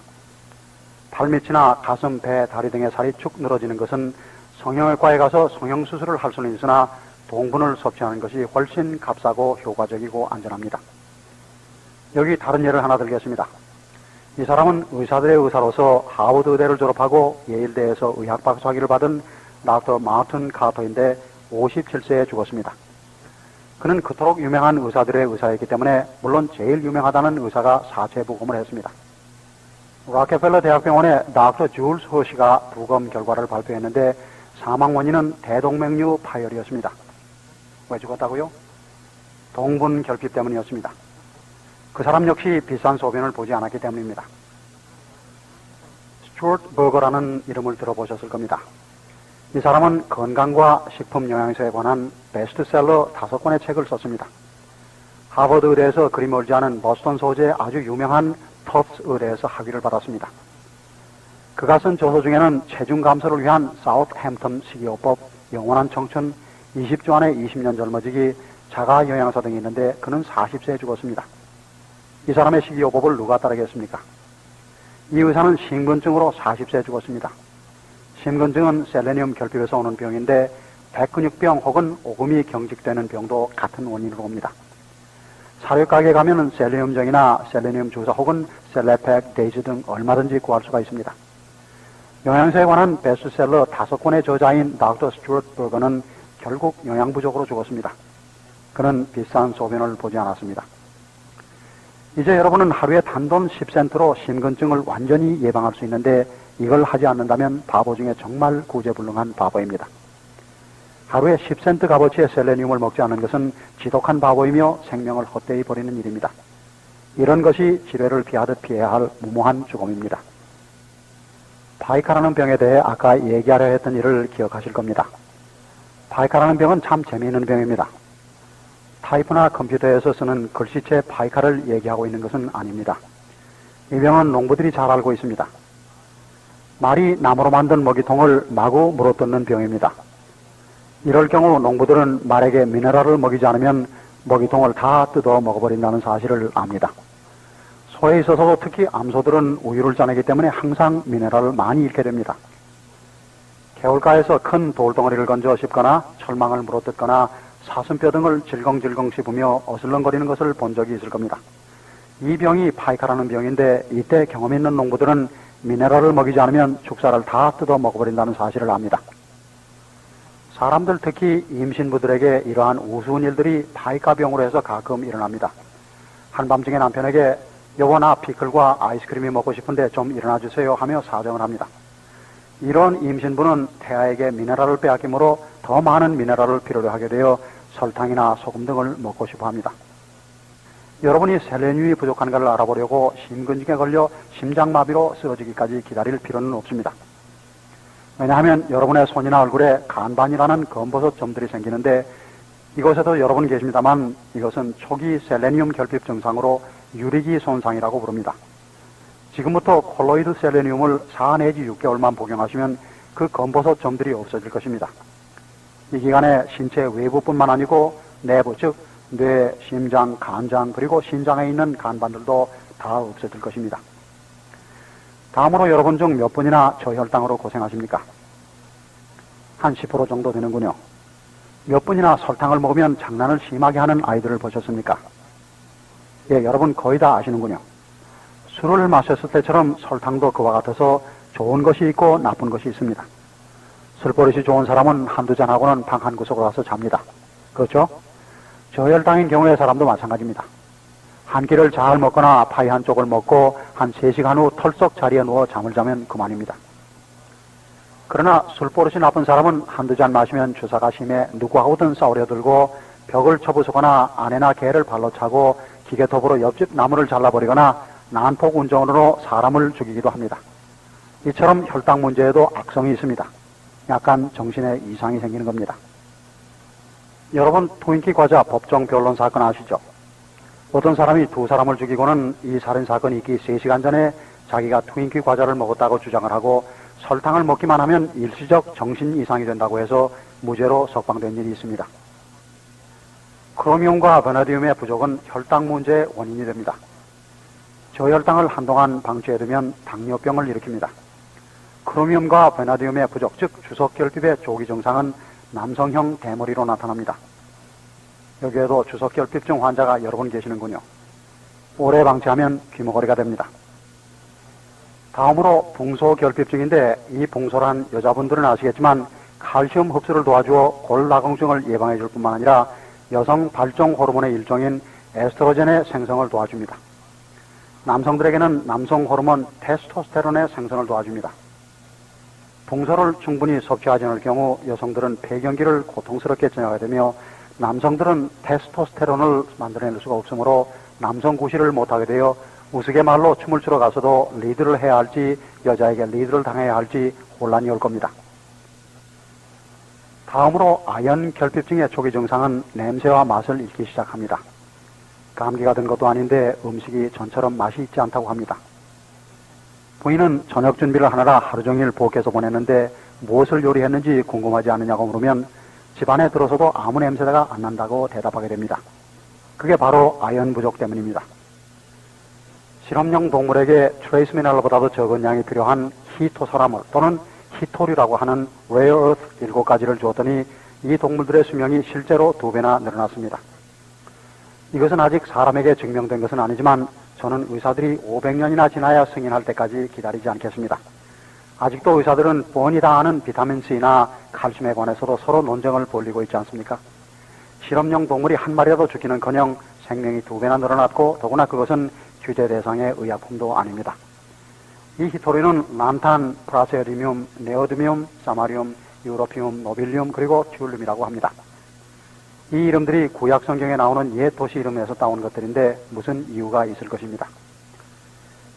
팔밑이나 가슴, 배, 다리 등의 살이 축 늘어지는 것은 성형외과에 가서 성형수술을 할 수는 있으나 동분을 섭취하는 것이 훨씬 값싸고 효과적이고 안전합니다. 여기 다른 예를 하나 들겠습니다. 이 사람은 의사들의 의사로서 하버드 의대를 졸업하고 예일대에서 의학 박사학위를 받은 닥터 마틴 카터인데 57세에 죽었습니다. 그는 그토록 유명한 의사들의 의사였기 때문에 물론 제일 유명하다는 의사가 사체 부검을 했습니다. 락케펠러 대학병원의 닥터 줄스 허시가 부검 결과를 발표했는데 사망 원인은 대동맥류 파열이었습니다. 왜 죽었다고요? 동분 결핍 때문이었습니다. 그 사람 역시 비싼 소변을 보지 않았기 때문입니다. 스튜어트 버거라는 이름을 들어보셨을 겁니다. 이 사람은 건강과 식품 영양소에 관한 베스트셀러 5권의 책을 썼습니다. 하버드 의대에서 그리 멀지 않은 보스턴 소재의 아주 유명한 터프스 의대에서 학위를 받았습니다. 그가 쓴 저서 중에는 체중 감소를 위한 사우스햄튼 식이요법, 영원한 청춘, 20주 안에 20년 젊어지기, 자가 영양소 등이 있는데 그는 40세에 죽었습니다. 이 사람의 식이요법을 누가 따르겠습니까? 이 의사는 심근증으로 40세에 죽었습니다. 심근증은 셀레늄 결핍에서 오는 병인데 백근육병 혹은 오금이 경직되는 병도 같은 원인으로 옵니다. 사료가게에 가면 셀레늄정이나 셀레늄 주사 혹은 셀레팩, 데이즈 등 얼마든지 구할 수가 있습니다. 영양소에 관한 베스트셀러 5권의 저자인 닥터 스튜어트 버거는 결국 영양 부족으로 죽었습니다. 그는 비싼 소변을 보지 않았습니다. 이제 여러분은 하루에 단돈 10센트로 심근증을 완전히 예방할 수 있는데 이걸 하지 않는다면 바보 중에 정말 구제불능한 바보입니다. 하루에 10센트 값어치의 셀레늄을 먹지 않는 것은 지독한 바보이며 생명을 헛되이 버리는 일입니다. 이런 것이 지뢰를 피하듯 피해야 할 무모한 죽음입니다. 파이카라는 병에 대해 아까 얘기하려 했던 일을 기억하실 겁니다. 파이카라는 병은 참 재미있는 병입니다. 타이프나 컴퓨터에서 쓰는 글씨체 파이카를 얘기하고 있는 것은 아닙니다. 이 병은 농부들이 잘 알고 있습니다. 말이 나무로 만든 먹이통을 마구 물어뜯는 병입니다. 이럴 경우 농부들은 말에게 미네랄을 먹이지 않으면 먹이통을 다 뜯어 먹어버린다는 사실을 압니다. 소에 있어서도 특히 암소들은 우유를 짜내기 때문에 항상 미네랄을 많이 잃게 됩니다. 개울가에서 큰 돌덩어리를 건져 씹거나 철망을 물어뜯거나 사슴뼈 등을 질겅질겅 씹으며 어슬렁거리는 것을 본 적이 있을 겁니다. 이 병이 파이카라는 병인데 이때 경험 있는 농부들은 미네랄을 먹이지 않으면 축사를 다 뜯어 먹어버린다는 사실을 압니다. 사람들 특히 임신부들에게 이러한 우스운 일들이 파이카병으로 해서 가끔 일어납니다. 한밤중에 남편에게 여보 나 피클과 아이스크림이 먹고 싶은데 좀 일어나 주세요 하며 사정을 합니다. 이런 임신부는 태아에게 미네랄을 빼앗김으로 더 많은 미네랄을 필요로 하게 되어 설탕이나 소금 등을 먹고 싶어 합니다. 여러분이 셀레늄이 부족한가를 알아보려고 심근직에 걸려 심장마비로 쓰러지기까지 기다릴 필요는 없습니다. 왜냐하면 여러분의 손이나 얼굴에 간반이라는 검버섯 점들이 생기는데 이곳에도 여러분 계십니다만 이것은 초기 셀레늄 결핍 증상으로 유리기 손상이라고 부릅니다. 지금부터 콜로이드 셀레늄을 4 내지 6개월만 복용하시면 그 검버섯 점들이 없어질 것입니다. 이 기간에 신체 외부뿐만 아니고 내부 즉 뇌, 심장, 간장 그리고 신장에 있는 간반들도 다 없어질 것입니다. 다음으로 여러분 중 몇 분이나 저혈당으로 고생하십니까? 한 10% 정도 되는군요. 몇 분이나 설탕을 먹으면 장난을 심하게 하는 아이들을 보셨습니까? 예, 여러분 거의 다 아시는군요. 술을 마셨을 때처럼 설탕도 그와 같아서 좋은 것이 있고 나쁜 것이 있습니다. 술버릇이 좋은 사람은 한두 잔하고는 방 한 구석으로 가서 잡니다. 그렇죠? 저혈당인 경우의 사람도 마찬가지입니다. 한 끼를 잘 먹거나 파이 한 쪽을 먹고 한 3시간 후 털썩 자리에 누워 잠을 자면 그만입니다. 그러나 술버릇이 나쁜 사람은 한두 잔 마시면 주사가 심해 누구하고든 싸우려 들고 벽을 쳐부수거나 아내나 개를 발로 차고 기계톱으로 옆집 나무를 잘라버리거나 난폭 운전으로 사람을 죽이기도 합니다. 이처럼 혈당 문제에도 악성이 있습니다. 약간 정신에 이상이 생기는 겁니다. 여러분 트윈키 과자 법정 변론 사건 아시죠? 어떤 사람이 두 사람을 죽이고는 이 살인사건이 있기 3시간 전에 자기가 트윈키 과자를 먹었다고 주장을 하고 설탕을 먹기만 하면 일시적 정신 이상이 된다고 해서 무죄로 석방된 일이 있습니다. 크로미움과 베나디움의 부족은 혈당 문제의 원인이 됩니다. 저혈당을 한동안 방치해두면 당뇨병을 일으킵니다. 크로미움과 베나디움의 부족, 즉 주석결핍의 조기 증상은 남성형 대머리로 나타납니다. 여기에도 주석결핍증 환자가 여러 분 계시는군요. 오래 방치하면 귀머거리가 됩니다. 다음으로 붕소결핍증인데 이 붕소란 여자분들은 아시겠지만 칼슘 흡수를 도와주어 골다공증을 예방해 줄 뿐만 아니라 여성 발정 호르몬의 일종인 에스트로겐의 생성을 도와줍니다. 남성들에게는 남성 호르몬 테스토스테론의 생성을 도와줍니다. 붕소를 충분히 섭취하지 않을 경우 여성들은 폐경기를 고통스럽게 지나게 되며 남성들은 테스토스테론을 만들어낼 수가 없으므로 남성 구실을 못하게 되어 우스갯말로 춤을 추러 가서도 리드를 해야 할지 여자에게 리드를 당해야 할지 혼란이 올 겁니다. 다음으로 아연 결핍증의 초기 증상은 냄새와 맛을 잃기 시작합니다. 감기가 든 것도 아닌데 음식이 전처럼 맛이 있지 않다고 합니다. 부인은 저녁 준비를 하느라 하루 종일 밖에서 보냈는데 무엇을 요리했는지 궁금하지 않느냐고 물으면 집안에 들어서도 아무 냄새가 안 난다고 대답하게 됩니다. 그게 바로 아연 부족 때문입니다. 실험용 동물에게 트레이스 미넬보다도 적은 양이 필요한 히토사라물 또는 히토류라고 하는 레어 어스 7가지를 주었더니 이 동물들의 수명이 실제로 2배나 늘어났습니다. 이것은 아직 사람에게 증명된 것은 아니지만 저는 의사들이 500년이나 지나야 승인할 때까지 기다리지 않겠습니다. 아직도 의사들은 뻔히 다 아는 비타민C나 칼슘에 관해서도 서로 논쟁을 벌이고 있지 않습니까? 실험용 동물이 한 마리라도 죽기는커녕 생명이 2배나 늘어났고 더구나 그것은 규제 대상의 의약품도 아닙니다. 이 히토리는 란탄, 프라세리뮴, 네오드뮴, 사마리움, 유로피움, 노빌리움, 그리고 튤륨이라고 합니다. 이 이름들이 구약 성경에 나오는 옛 도시 이름에서 따온 것들인데 무슨 이유가 있을 것입니다.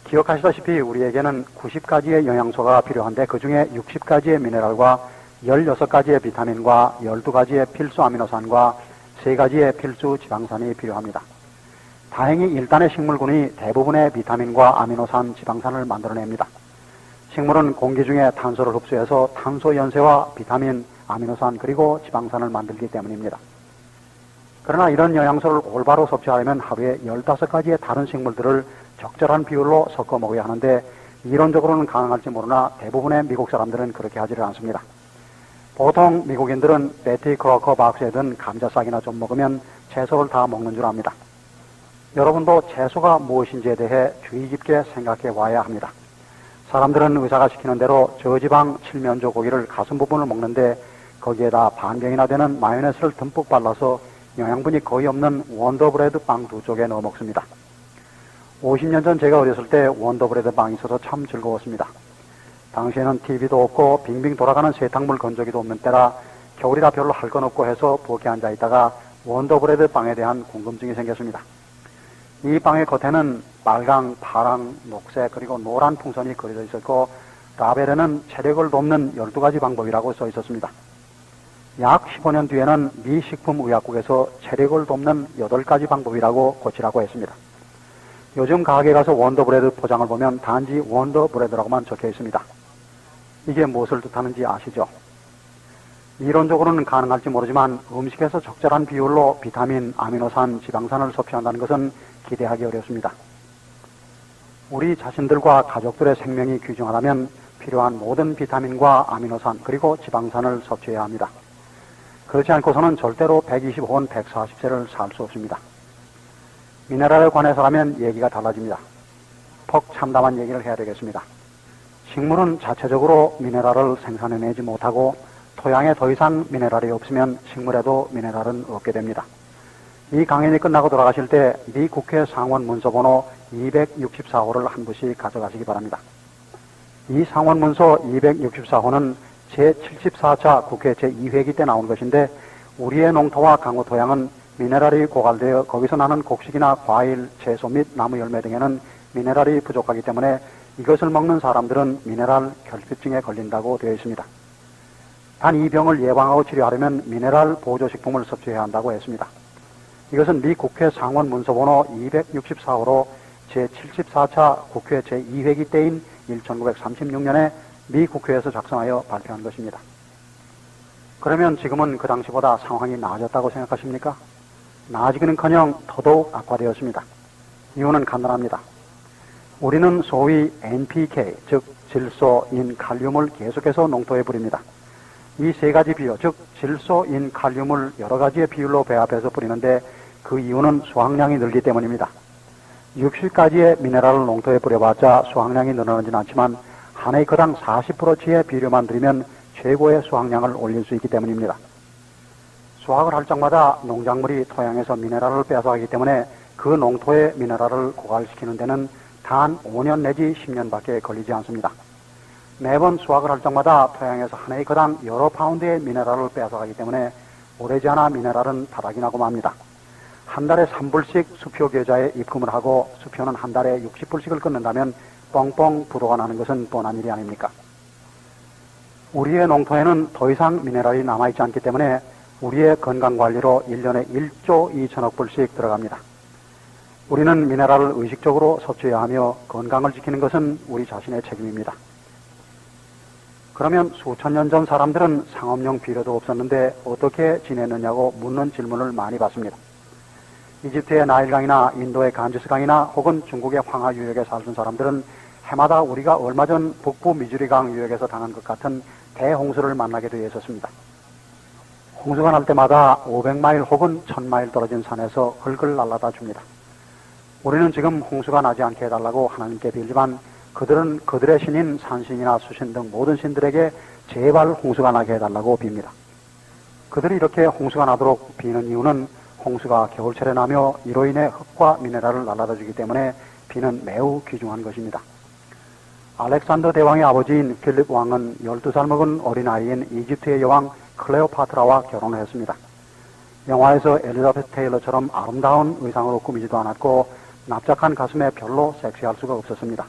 기억하시다시피 우리에게는 90가지의 영양소가 필요한데 그 중에 60가지의 미네랄과 16가지의 비타민과 12가지의 필수 아미노산과 3가지의 필수 지방산이 필요합니다. 다행히 일단의 식물군이 대부분의 비타민과 아미노산, 지방산을 만들어냅니다. 식물은 공기 중에 탄소를 흡수해서 탄소 연쇄와 비타민, 아미노산 그리고 지방산을 만들기 때문입니다. 그러나 이런 영양소를 올바로 섭취하려면 하루에 15가지의 다른 식물들을 적절한 비율로 섞어 먹어야 하는데 이론적으로는 가능할지 모르나 대부분의 미국 사람들은 그렇게 하지를 않습니다. 보통 미국인들은 베티 크로커 박스에 든 감자싹이나 좀 먹으면 채소를 다 먹는 줄 압니다. 여러분도 채소가 무엇인지에 대해 주의 깊게 생각해 와야 합니다. 사람들은 의사가 시키는 대로 저지방 칠면조 고기를 가슴 부분을 먹는데 거기에다 반병이나 되는 마요네즈를 듬뿍 발라서 영양분이 거의 없는 원더브레드 빵 2쪽에 넣어 먹습니다. 50년 전 제가 어렸을 때 원더브레드 빵이 있어서 참 즐거웠습니다. 당시에는 TV도 없고 빙빙 돌아가는 세탁물 건조기도 없는 때라 겨울이라 별로 할 건 없고 해서 부엌에 앉아있다가 원더브레드 빵에 대한 궁금증이 생겼습니다. 이 빵의 겉에는 빨강, 파랑, 녹색 그리고 노란 풍선이 그려져 있었고 라벨에는 체력을 돕는 12가지 방법이라고 써 있었습니다. 약 15년 뒤에는 미 식품의약국에서 체력을 돕는 8가지 방법이라고 고치라고 했습니다. 요즘 가게 가서 원더브레드 포장을 보면 단지 원더브레드라고만 적혀 있습니다. 이게 무엇을 뜻하는지 아시죠? 이론적으로는 가능할지 모르지만 음식에서 적절한 비율로 비타민, 아미노산, 지방산을 섭취한다는 것은 기대하기 어렵습니다. 우리 자신들과 가족들의 생명이 귀중하다면 필요한 모든 비타민과 아미노산 그리고 지방산을 섭취해야 합니다. 그렇지 않고서는 절대로 120 혹은 140세를 살 수 없습니다. 미네랄에 관해서라면 얘기가 달라집니다. 퍽 참담한 얘기를 해야 되겠습니다. 식물은 자체적으로 미네랄을 생산해내지 못하고 토양에 더 이상 미네랄이 없으면 식물에도 미네랄은 없게 됩니다. 이 강연이 끝나고 돌아가실 때 미 국회 상원 문서 번호 264호를 한 부씩 가져가시기 바랍니다. 이 상원 문서 264호는 제74차 국회 제2회기 때 나온 것인데 우리의 농토와 강우 토양은 미네랄이 고갈되어 거기서 나는 곡식이나 과일, 채소 및 나무 열매 등에는 미네랄이 부족하기 때문에 이것을 먹는 사람들은 미네랄 결핍증에 걸린다고 되어 있습니다. 단 이 병을 예방하고 치료하려면 미네랄 보조식품을 섭취해야 한다고 했습니다. 이것은 미 국회 상원 문서번호 264호로 제74차 국회 제2회기 때인 1936년에 미 국회에서 작성하여 발표한 것입니다. 그러면 지금은 그 당시보다 상황이 나아졌다고 생각하십니까? 나아지기는커녕 더더욱 악화되었습니다. 이유는 간단합니다. 우리는 소위 NPK, 즉 질소, 인, 칼륨을 계속해서 농토에 뿌립니다. 이 3가지 비율, 즉 질소, 인, 칼륨을 여러 가지의 비율로 배합해서 뿌리는데 그 이유는 수확량이 늘기 때문입니다. 60가지의 미네랄을 농토에 뿌려봤자 수확량이 늘어나지는 않지만 한 에이커당 40%치의 비료만 들이면 최고의 수확량을 올릴 수 있기 때문입니다. 수확을 할 적마다 농작물이 토양에서 미네랄을 빼앗아가기 때문에 그 농토의 미네랄을 고갈시키는 데는 단 5년 내지 10년밖에 걸리지 않습니다. 매번 수확을 할 적마다 토양에서 한 에이커당 여러 파운드의 미네랄을 빼앗아가기 때문에 오래지 않아 미네랄은 바닥이 나고 맙니다. 한 달에 3불씩 수표 계좌에 입금을 하고 수표는 한 달에 60불씩을 끊는다면 뻥뻥 부도가 나는 것은 뻔한 일이 아닙니까? 우리의 농토에는 더 이상 미네랄이 남아있지 않기 때문에 우리의 건강관리로 1년에 1조 2천억 불씩 들어갑니다. 우리는 미네랄을 의식적으로 섭취해야 하며 건강을 지키는 것은 우리 자신의 책임입니다. 그러면 수천 년 전 사람들은 상업용 비료도 없었는데 어떻게 지냈느냐고 묻는 질문을 많이 받습니다. 이집트의 나일강이나 인도의 간지스강이나 혹은 중국의 황하 유역에 살던 사람들은 해마다 우리가 얼마 전 북부 미주리강 유역에서 당한 것 같은 대홍수를 만나게 되어 있었습니다. 홍수가 날 때마다 500마일 혹은 1000마일 떨어진 산에서 흙을 날라다 줍니다. 우리는 지금 홍수가 나지 않게 해달라고 하나님께 빌지만 그들은 그들의 신인 산신이나 수신 등 모든 신들에게 제발 홍수가 나게 해달라고 빕니다. 그들이 이렇게 홍수가 나도록 비는 이유는 홍수가 겨울철에 나며 이로 인해 흙과 미네랄을 날라다 주기 때문에 비는 매우 귀중한 것입니다. 알렉산더 대왕의 아버지인 필립 왕은 12살 먹은 어린아이인 이집트의 여왕 클레오파트라와 결혼을 했습니다. 영화에서 엘리자베스 테일러처럼 아름다운 의상으로 꾸미지도 않았고 납작한 가슴에 별로 섹시할 수가 없었습니다.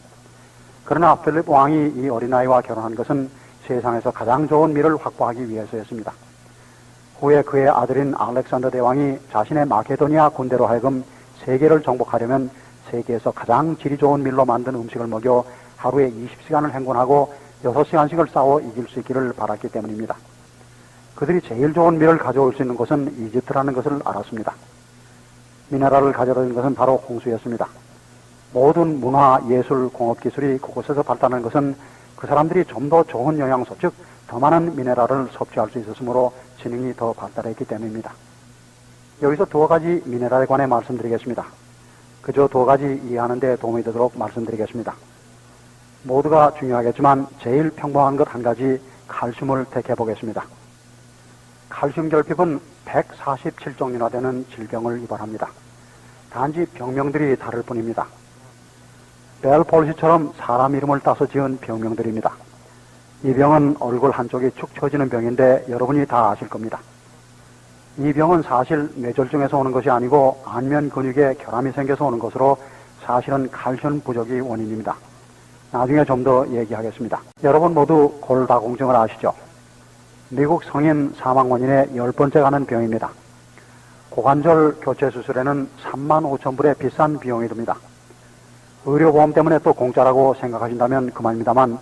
그러나 필립 왕이 이 어린아이와 결혼한 것은 세상에서 가장 좋은 미를 확보하기 위해서였습니다. 후에 그의 아들인 알렉산더 대왕이 자신의 마케도니아 군대로 하여금 세계를 정복하려면 세계에서 가장 질이 좋은 밀로 만든 음식을 먹여 하루에 20시간을 행군하고 6시간씩을 싸워 이길 수 있기를 바랐기 때문입니다. 그들이 제일 좋은 밀을 가져올 수 있는 곳은 이집트라는 것을 알았습니다. 미네랄을 가져다 준 것은 바로 홍수였습니다. 모든 문화, 예술, 공업기술이 그곳에서 발달하는 것은 그 사람들이 좀 더 좋은 영양소, 즉 더 많은 미네랄을 섭취할 수 있었으므로 지능이 더 발달했기 때문입니다. 여기서 두어 가지 미네랄에 관해 말씀드리겠습니다. 그저 두어 가지 이해하는 데 도움이 되도록 말씀드리겠습니다. 모두가 중요하겠지만 제일 평범한 것 한 가지, 칼슘을 택해 보겠습니다. 칼슘 결핍은 147종류나 되는 질병을 유발합니다. 단지 병명들이 다를 뿐입니다. 벨폴시처럼 사람 이름을 따서 지은 병명들입니다. 이 병은 얼굴 한쪽이 축 처지는 병인데 여러분이 다 아실 겁니다. 이 병은 사실 뇌졸중에서 오는 것이 아니고 안면 근육에 결함이 생겨서 오는 것으로 사실은 칼슘 부족이 원인입니다. 나중에 좀 더 얘기하겠습니다. 여러분 모두 골다공증을 아시죠? 미국 성인 사망 원인의 10번째 가는 병입니다. 고관절 교체 수술에는 35,000불의 비싼 비용이 듭니다. 의료보험 때문에 또 공짜라고 생각하신다면 그만입니다만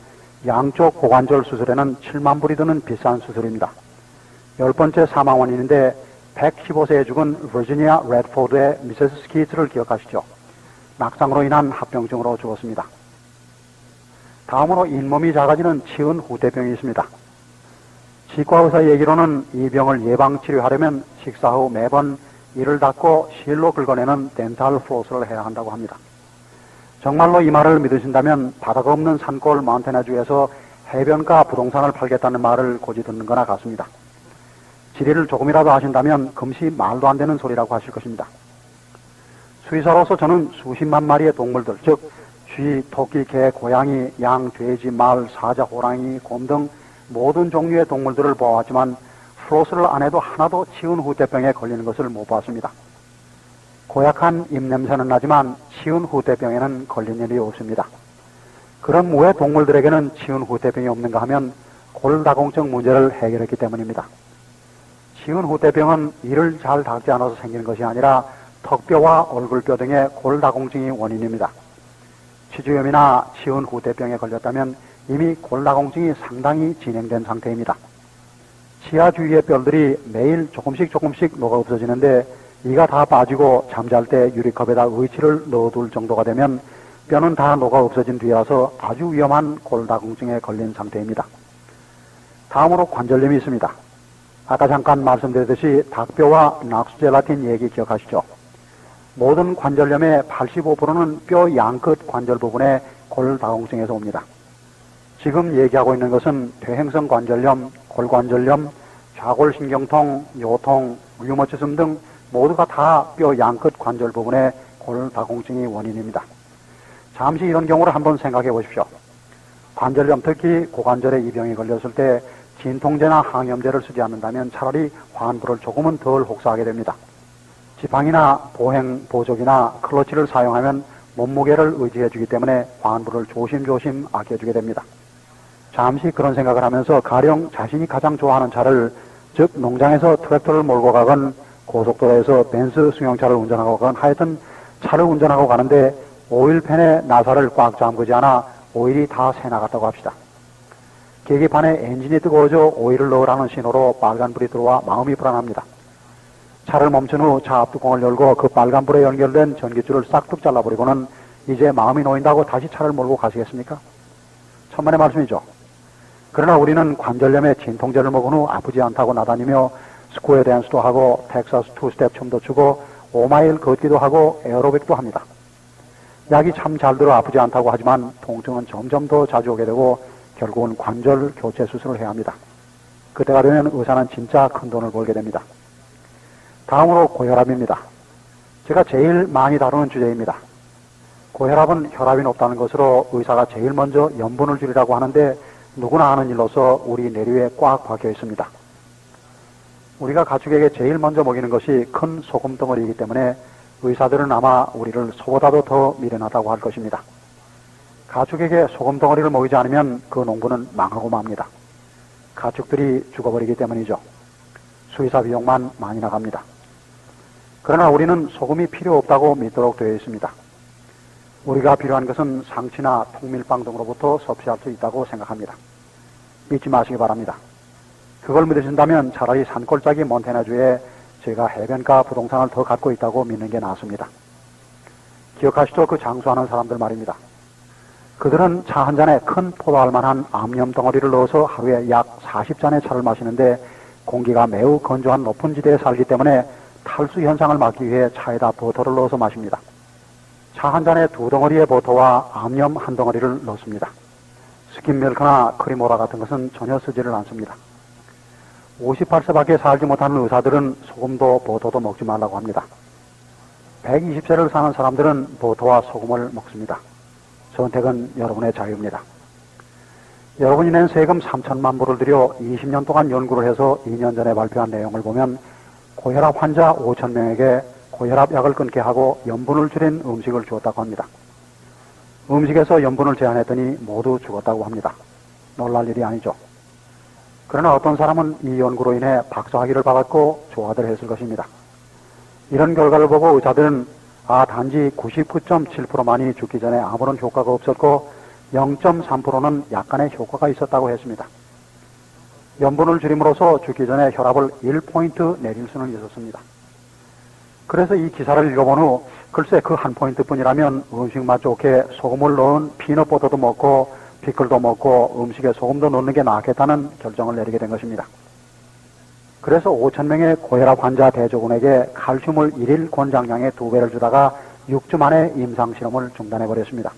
양쪽 고관절 수술에는 7만 불이 드는 비싼 수술입니다. 10번째 사망 원인인데 115세에 죽은 버지니아 레드포드의 미세스 스키츠를 기억하시죠? 낙상으로 인한 합병증으로 죽었습니다. 다음으로 잇몸이 작아지는 치은 후대병이 있습니다. 치과의사 얘기로는 이 병을 예방치료하려면 식사 후 매번 이를 닫고 실로 긁어내는 덴탈 플로스를 해야 한다고 합니다. 정말로 이 말을 믿으신다면 바다가 없는 산골 마운테나주에서 해변가 부동산을 팔겠다는 말을 고지 듣는 거나 같습니다. 지리를 조금이라도 아신다면 금시 말도 안 되는 소리라고 하실 것입니다. 수의사로서 저는 수십만 마리의 동물들, 즉 쥐, 토끼, 개, 고양이, 양, 돼지, 말, 사자, 호랑이, 곰 등 모든 종류의 동물들을 보아왔지만 플로스를 안 해도 하나도 치은 후대병에 걸리는 것을 못 봤습니다. 고약한 입냄새는 나지만 치은 후대병에는 걸린 일이 없습니다. 그럼 왜 동물들에게는 치은 후대병이 없는가 하면 골다공증 문제를 해결했기 때문입니다. 치은 후대병은 이를 잘 닦지 않아서 생기는 것이 아니라 턱뼈와 얼굴뼈 등의 골다공증이 원인입니다. 치주염이나 치은 후대병에 걸렸다면 이미 골다공증이 상당히 진행된 상태입니다. 치아 주위의 뼈들이 매일 조금씩 녹아 없어지는데 이가 다 빠지고 잠잘 때 유리컵에다 의치를 넣어둘 정도가 되면 뼈는 다 녹아 없어진 뒤라서 아주 위험한 골다공증에 걸린 상태입니다. 다음으로 관절염이 있습니다. 아까 잠깐 말씀드렸듯이 닭뼈와 낙수젤라틴 얘기 기억하시죠? 모든 관절염의 85%는 뼈 양끝 관절 부분의 골다공증에서 옵니다. 지금 얘기하고 있는 것은 퇴행성 관절염, 골관절염, 좌골신경통, 요통, 류머티즘 등 모두가 다 뼈 양끝 관절 부분의 골다공증이 원인입니다. 잠시 이런 경우를 한번 생각해 보십시오. 관절염, 특히 고관절에 이 병이 걸렸을 때 진통제나 항염제를 쓰지 않는다면 차라리 환부를 조금은 덜 혹사하게 됩니다. 지팡이나 보행, 보조기나 클러치를 사용하면 몸무게를 의지해 주기 때문에 환부를 조심조심 아껴주게 됩니다. 잠시 그런 생각을 하면서 가령 자신이 가장 좋아하는 차를, 즉 농장에서 트랙터를 몰고 가건 고속도로에서 벤츠 승용차를 운전하고 가건 하여튼 차를 운전하고 가는데 오일팬에 나사를 꽉 잠그지 않아 오일이 다 새나갔다고 합시다. 계기판에 엔진이 뜨거워져 오일을 넣으라는 신호로 빨간불이 들어와 마음이 불안합니다. 차를 멈춘 후 차 앞뚜껑을 열고 그 빨간불에 연결된 전기줄을 싹둑 잘라버리고는 이제 마음이 놓인다고 다시 차를 몰고 가시겠습니까? 천만의 말씀이죠. 그러나 우리는 관절염에 진통제를 먹은 후 아프지 않다고 나다니며 스퀘어 댄스도 하고 텍사스 투스텝 춤도 추고 5마일 걷기도 하고 에어로빅도 합니다. 약이 참 잘 들어 아프지 않다고 하지만 통증은 점점 더 자주 오게 되고 결국은 관절 교체 수술을 해야 합니다. 그때가 되면 의사는 진짜 큰 돈을 벌게 됩니다. 다음으로 고혈압입니다. 제가 제일 많이 다루는 주제입니다. 고혈압은 혈압이 높다는 것으로 의사가 제일 먼저 염분을 줄이라고 하는데 누구나 아는 일로서 우리 내류에 꽉 박혀 있습니다. 우리가 가축에게 제일 먼저 먹이는 것이 큰 소금 덩어리이기 때문에 의사들은 아마 우리를 소보다도 더 미련하다고 할 것입니다. 가축에게 소금 덩어리를 먹이지 않으면 그 농부는 망하고 맙니다. 가축들이 죽어버리기 때문이죠. 수의사 비용만 많이 나갑니다. 그러나 우리는 소금이 필요 없다고 믿도록 되어 있습니다. 우리가 필요한 것은 상치나 통밀빵 등으로부터 섭취할 수 있다고 생각합니다. 믿지 마시기 바랍니다. 그걸 믿으신다면 차라리 산골짜기 몬태나주에 제가 해변가 부동산을 더 갖고 있다고 믿는 게 낫습니다. 기억하시죠? 그 장수하는 사람들 말입니다. 그들은 차 한 잔에 큰 포도알 만한 암염 덩어리를 넣어서 하루에 약 40잔의 차를 마시는데 공기가 매우 건조한 높은 지대에 살기 때문에 탈수 현상을 막기 위해 차에다 버터를 넣어서 마십니다. 차 한 잔에 2덩어리의 버터와 암염 1덩어리를 넣습니다. 스킨밀크나 크리모라 같은 것은 전혀 쓰지를 않습니다. 58세밖에 살지 못하는 의사들은 소금도 버터도 먹지 말라고 합니다. 120세를 사는 사람들은 버터와 소금을 먹습니다. 선택은 여러분의 자유입니다. 여러분이 낸 세금 3천만 불을 들여 20년 동안 연구를 해서 2년 전에 발표한 내용을 보면 고혈압 환자 5천 명에게 고혈압 약을 끊게 하고 염분을 줄인 음식을 주었다고 합니다. 음식에서 염분을 제한했더니 모두 죽었다고 합니다. 놀랄 일이 아니죠. 그러나 어떤 사람은 이 연구로 인해 박사학위를 받았고 좋아들 했을 것입니다. 이런 결과를 보고 의사들은 단지 99.7%만이 죽기 전에 아무런 효과가 없었고 0.3%는 약간의 효과가 있었다고 했습니다. 염분을 줄임으로써 죽기 전에 혈압을 1포인트 내릴 수는 있었습니다. 그래서 이 기사를 읽어본 후 글쎄 그 한 포인트뿐이라면 음식 맛 좋게 소금을 넣은 피넛버터도 먹고 피클도 먹고 음식에 소금도 넣는 게 낫겠다는 결정을 내리게 된 것입니다. 그래서 5천 명의 고혈압 환자 대조군에게 칼슘을 1일 권장량의 2배를 주다가 6주 만에 임상실험을 중단해버렸습니다.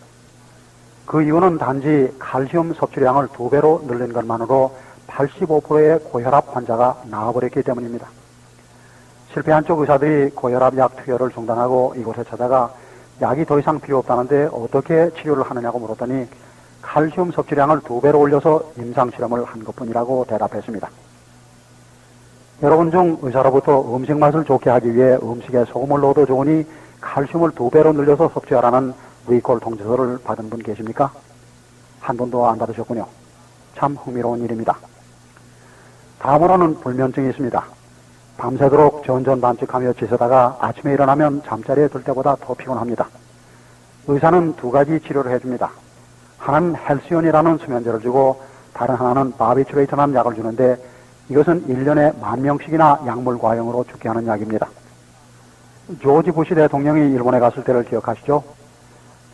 그 이유는 단지 칼슘 섭취량을 2배로 늘린 것만으로 85%의 고혈압 환자가 나아버렸기 때문입니다. 실패한 쪽 의사들이 고혈압 약 투여를 중단하고 이곳에 찾아가 약이 더 이상 필요 없다는데 어떻게 치료를 하느냐고 물었더니 칼슘 섭취량을 2배로 올려서 임상실험을 한 것뿐이라고 대답했습니다. 여러분 중 의사로부터 음식 맛을 좋게 하기 위해 음식에 소금을 넣어도 좋으니 칼슘을 2배로 늘려서 섭취하라는 리콜 통지서를 받은 분 계십니까? 한 분도 안 받으셨군요. 참 흥미로운 일입니다. 다음으로는 불면증이 있습니다. 밤새도록 전전반측하며 지새다가 아침에 일어나면 잠자리에 들 때보다 더 피곤합니다. 의사는 2가지 치료를 해줍니다. 하나는 헬시온이라는 수면제를 주고 다른 하나는 바비츄레이트라는 약을 주는데 이것은 1년에 10,000명씩이나 약물 과용으로 죽게 하는 약입니다. 조지 부시 대통령이 일본에 갔을 때를 기억하시죠?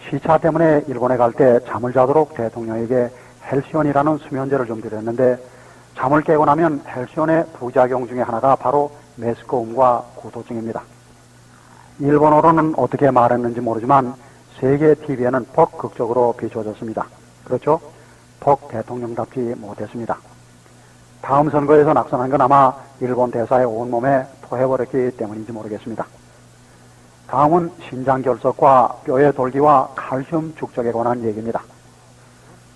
시차 때문에 일본에 갈 때 잠을 자도록 대통령에게 헬시온이라는 수면제를 좀 드렸는데 잠을 깨고 나면 헬시온의 부작용 중에 하나가 바로 메스꺼움과 구토증입니다. 일본어로는 어떻게 말했는지 모르지만 세계 TV에는 퍽 극적으로 비추어졌습니다. 그렇죠? 퍽 대통령답지 못했습니다. 다음 선거에서 낙선한 건 아마 일본 대사의 온몸에 토해버렸기 때문인지 모르겠습니다. 다음은 신장결석과 뼈의 돌기와 칼슘 축적에 관한 얘기입니다.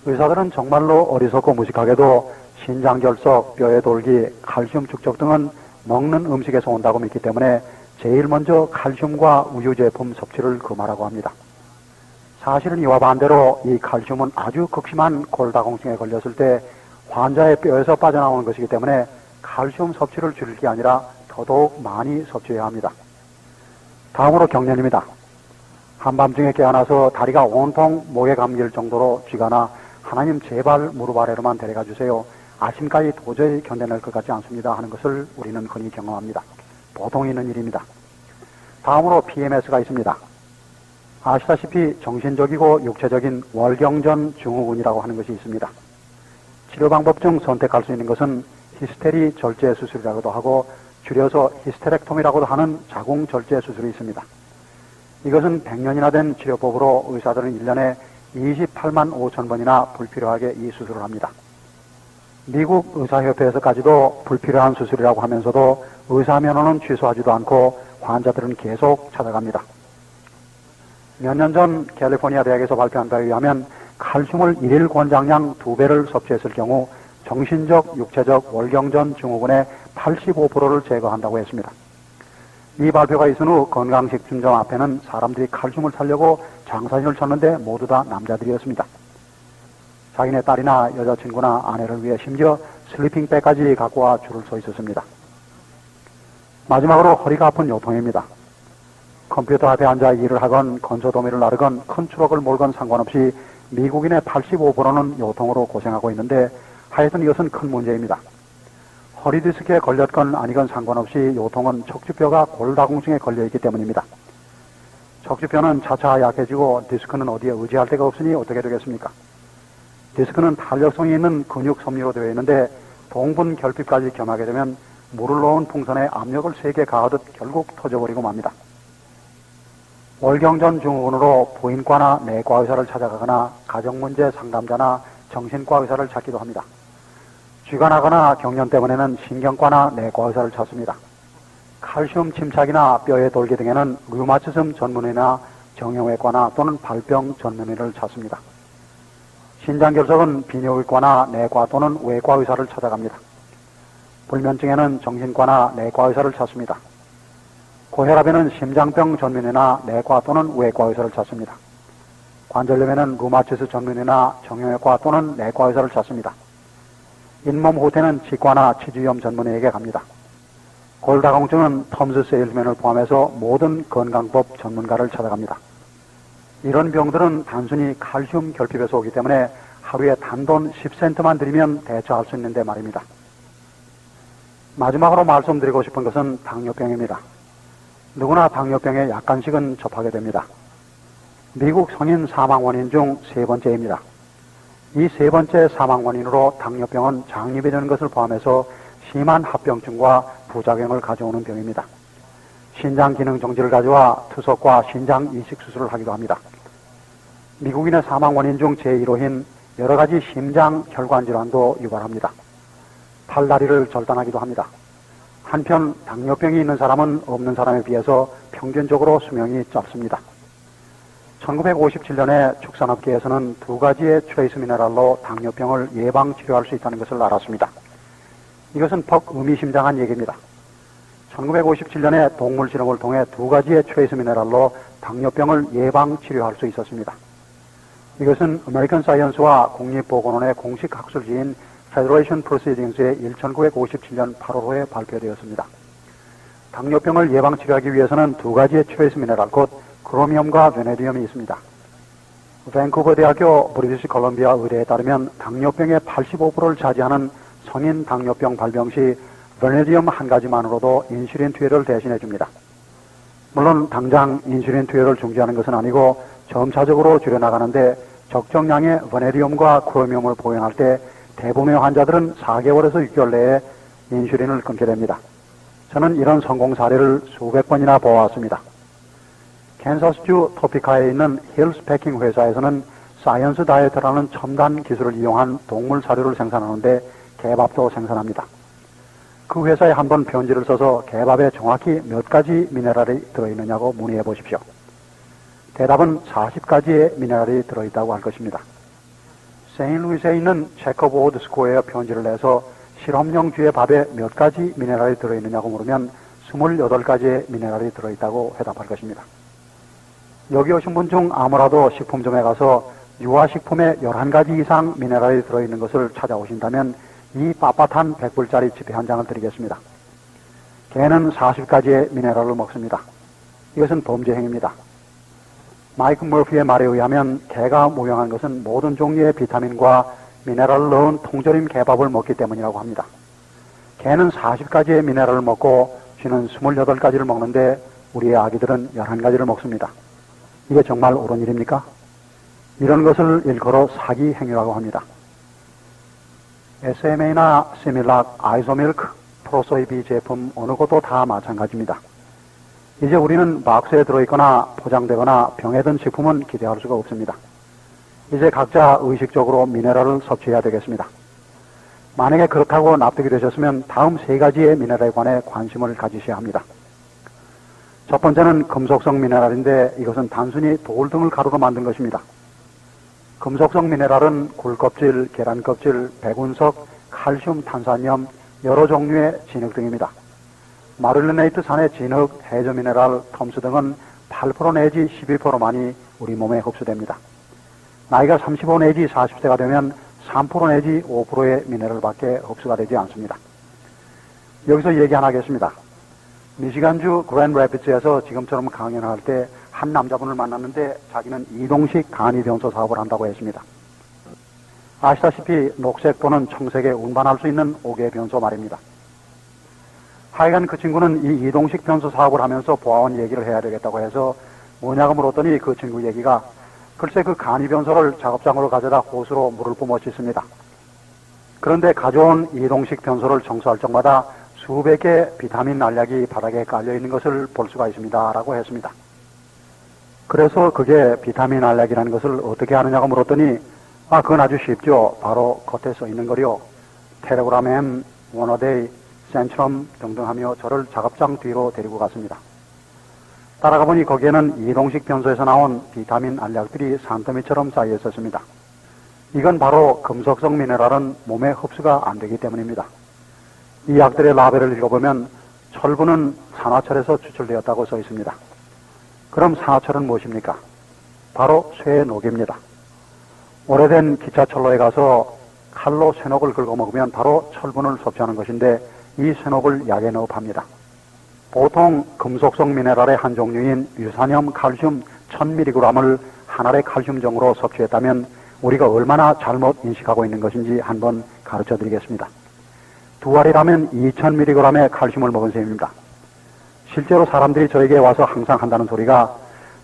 의사들은 정말로 어리석고 무식하게도 신장결석, 뼈의 돌기, 칼슘 축적 등은 먹는 음식에서 온다고 믿기 때문에 제일 먼저 칼슘과 우유 제품 섭취를 금하라고 합니다. 사실은 이와 반대로 이 칼슘은 아주 극심한 골다공증에 걸렸을 때 환자의 뼈에서 빠져나오는 것이기 때문에 칼슘 섭취를 줄일 게 아니라 더더욱 많이 섭취해야 합니다. 다음으로 경련입니다. 한밤중에 깨어나서 다리가 온통 목에 감길 정도로 쥐가 나 하나님 제발 무릎 아래로만 데려가 주세요. 아침까지 도저히 견뎌낼 것 같지 않습니다 하는 것을 우리는 흔히 경험합니다. 보통 있는 일입니다. 다음으로 PMS가 있습니다. 아시다시피 정신적이고 육체적인 월경전 증후군이라고 하는 것이 있습니다. 치료 방법 중 선택할 수 있는 것은 히스테리 절제 수술이라고도 하고 줄여서 히스테렉톰이라고도 하는 자궁 절제 수술이 있습니다. 이것은 100년이나 된 치료법으로 의사들은 1년에 28만 5천 번이나 불필요하게 이 수술을 합니다. 미국 의사협회에서까지도 불필요한 수술이라고 하면서도 의사 면허는 취소하지도 않고 환자들은 계속 찾아갑니다. 몇 년 전 캘리포니아 대학에서 발표한 바에 의하면 칼슘을 일일 권장량 2배를 섭취했을 경우 정신적, 육체적, 월경전 증후군의 85%를 제거한다고 했습니다. 이 발표가 있은 후 건강식품점 앞에는 사람들이 칼슘을 사려고 장사진을 쳤는데 모두 다 남자들이었습니다. 자기네 딸이나 여자친구나 아내를 위해 심지어 슬리핑백까지 갖고 와 줄을 서 있었습니다. 마지막으로 허리가 아픈 요통입니다. 컴퓨터 앞에 앉아 일을 하건 건조도미를 나르건 큰 트럭을 몰건 상관없이 미국인의 85%는 요통으로 고생하고 있는데 하여튼 이것은 큰 문제입니다. 허리디스크에 걸렸건 아니건 상관없이 요통은 척추뼈가 골다공증에 걸려있기 때문입니다. 척추뼈는 차차 약해지고 디스크는 어디에 의지할 데가 없으니 어떻게 되겠습니까? 디스크는 탄력성이 있는 근육 섬유로 되어 있는데 동분 결핍까지 겸하게 되면 물을 넣은 풍선에 압력을 세게 가하듯 결국 터져버리고 맙니다. 월경전 증후군으로 부인과나 내과 의사를 찾아가거나 가정문제 상담자나 정신과 의사를 찾기도 합니다. 쥐가 나거나 경련 때문에는 신경과나 내과 의사를 찾습니다. 칼슘 침착이나 뼈에 돌기 등에는 류마티즘 전문의나 정형외과나 또는 발병 전문의를 찾습니다. 신장결석은 비뇨기과나 내과 또는 외과 의사를 찾아갑니다. 불면증에는 정신과나 내과 의사를 찾습니다. 고혈압에는 심장병 전문의나 내과 또는 외과 의사를 찾습니다. 관절염에는 루마티스 전문의나 정형외과 또는 내과 의사를 찾습니다. 잇몸 후퇴는 치과나 치주염 전문의에게 갑니다. 골다공증은 텀스 세일즈맨을 포함해서 모든 건강법 전문가를 찾아갑니다. 이런 병들은 단순히 칼슘 결핍에서 오기 때문에 하루에 단돈 10센트만 들이면 대처할 수 있는데 말입니다. 마지막으로 말씀드리고 싶은 것은 당뇨병입니다. 누구나 당뇨병에 약간씩은 접하게 됩니다. 미국 성인 사망 원인 중 3번째입니다. 이 3번째 사망 원인으로 당뇨병은 장립이 되는 것을 포함해서 심한 합병증과 부작용을 가져오는 병입니다. 신장 기능 정지를 가져와 투석과 신장 이식 수술을 하기도 합니다. 미국인의 사망 원인 중 제1호인 여러 가지 심장 혈관 질환도 유발합니다. 팔다리를 절단하기도 합니다. 한편 당뇨병이 있는 사람은 없는 사람에 비해서 평균적으로 수명이 짧습니다. 1957년에 축산업계에서는 2가지의 트레이스 미네랄로 당뇨병을 예방 치료할 수 있다는 것을 알았습니다. 이것은 퍽 의미심장한 얘기입니다. 1957년에 동물 실험을 통해 2가지의 트레이스 미네랄로 당뇨병을 예방 치료할 수 있었습니다. 이것은 아메리칸 사이언스와 국립보건원의 공식 학술지인 Federation Proceedings의 1957년 8월호에 발표되었습니다. 당뇨병을 예방 치료하기 위해서는 2가지의 트레이스 미네랄, 곧 크로미엄과 베네디움이 있습니다. 밴쿠버 대학교 브리티시 콜럼비아 의대에 따르면 당뇨병의 85%를 차지하는 성인 당뇨병 발병 시 베네디움 한 가지만으로도 인슐린 투여를 대신해 줍니다. 물론 당장 인슐린 투여를 중지하는 것은 아니고 점차적으로 줄여나가는데 적정량의 베네디움과 크로미움을 복용할 때 대부분의 환자들은 4개월에서 6개월 내에 인슐린을 끊게 됩니다. 저는 이런 성공 사례를 수백 번이나 보아왔습니다. 캔사스주 토피카에 있는 힐스 패킹 회사에서는 사이언스 다이어트라는 첨단 기술을 이용한 동물 사료를 생산하는데 개밥도 생산합니다. 그 회사에 한번 편지를 써서 개밥에 정확히 몇 가지 미네랄이 들어있느냐고 문의해 보십시오. 대답은 40가지의 미네랄이 들어있다고 할 것입니다. 세인루이스에 있는 체커브 오드 스코어에 편지를 내서 실험용 쥐의 밥에 몇 가지 미네랄이 들어있느냐고 물으면 28가지의 미네랄이 들어있다고 회답할 것입니다. 여기 오신 분 중 아무라도 식품점에 가서 유아식품에 11가지 이상 미네랄이 들어있는 것을 찾아오신다면 이 빳빳한 100불짜리 지폐 한 장을 드리겠습니다. 개는 40가지의 미네랄을 먹습니다. 이것은 범죄 행위입니다. 마이크 머피의 말에 의하면 개가 모형한 것은 모든 종류의 비타민과 미네랄을 넣은 통조림 개밥을 먹기 때문이라고 합니다. 개는 40가지의 미네랄을 먹고 쥐는 28가지를 먹는데 우리의 아기들은 11가지를 먹습니다. 이게 정말 옳은 일입니까? 이런 것을 일컬어 사기 행위라고 합니다. SMA나 시밀락, 아이소밀크, 프로소이비 제품 어느 것도 다 마찬가지입니다. 이제 우리는 박스에 들어있거나 포장되거나 병에 든 식품은 기대할 수가 없습니다. 이제 각자 의식적으로 미네랄을 섭취해야 되겠습니다. 만약에 그렇다고 납득이 되셨으면 다음 3가지의 미네랄에 관해 관심을 가지셔야 합니다. 첫 번째는 금속성 미네랄인데 이것은 단순히 돌 등을 가루로 만든 것입니다. 금속성 미네랄은 굴껍질, 계란껍질, 백운석, 칼슘, 탄산염, 여러 종류의 진흙 등입니다. 마를리네이트 산의 진흙, 해저 미네랄, 텀스 등은 8% 내지 12%만이 우리 몸에 흡수됩니다. 나이가 35 내지 40세가 되면 3% 내지 5%의 미네랄밖에 흡수가 되지 않습니다. 여기서 얘기 하나 하겠습니다. 미시간주 그랜드 래피드에서 지금처럼 강연을 할 때 한 남자분을 만났는데 자기는 이동식 간이변소 사업을 한다고 했습니다. 아시다시피 녹색 또는 청색에 운반할 수 있는 5개 변소 말입니다. 하여간 그 친구는 이 이동식 변소 사업을 하면서 보아온 얘기를 해야 되겠다고 해서 뭐냐고 물었더니 그 친구 얘기가 글쎄 그 간이변소를 작업장으로 가져다 호수로 물을 뿜어 씻습니다. 그런데 가져온 이동식 변소를 청소할 적마다 수백 개의 비타민 알약이 바닥에 깔려있는 것을 볼 수가 있습니다 라고 했습니다. 그래서 그게 비타민 알약이라는 것을 어떻게 하느냐고 물었더니 그건 아주 쉽죠. 바로 겉에 써 있는 거요. 텔레그램 M, 원어데이, 센트럼 등등 하며 저를 작업장 뒤로 데리고 갔습니다. 따라가 보니 거기에는 이동식 변소에서 나온 비타민 알약들이 산더미처럼 쌓여 있었습니다. 이건 바로 금속성 미네랄은 몸에 흡수가 안 되기 때문입니다. 이 약들의 라벨을 읽어보면 철분은 산화철에서 추출되었다고 써 있습니다. 그럼 산화철은 무엇입니까? 바로 쇠의 녹입니다. 오래된 기차철로에 가서 칼로 쇠녹을 긁어먹으면 바로 철분을 섭취하는 것인데 이 쇠녹을 약에 넣어 팝니다. 보통 금속성 미네랄의 한 종류인 유산염 칼슘 1000mg을 한 알의 칼슘정으로 섭취했다면 우리가 얼마나 잘못 인식하고 있는 것인지 한번 가르쳐 드리겠습니다. 두 알이라면 2000mg의 칼슘을 먹은 셈입니다. 실제로 사람들이 저에게 와서 항상 한다는 소리가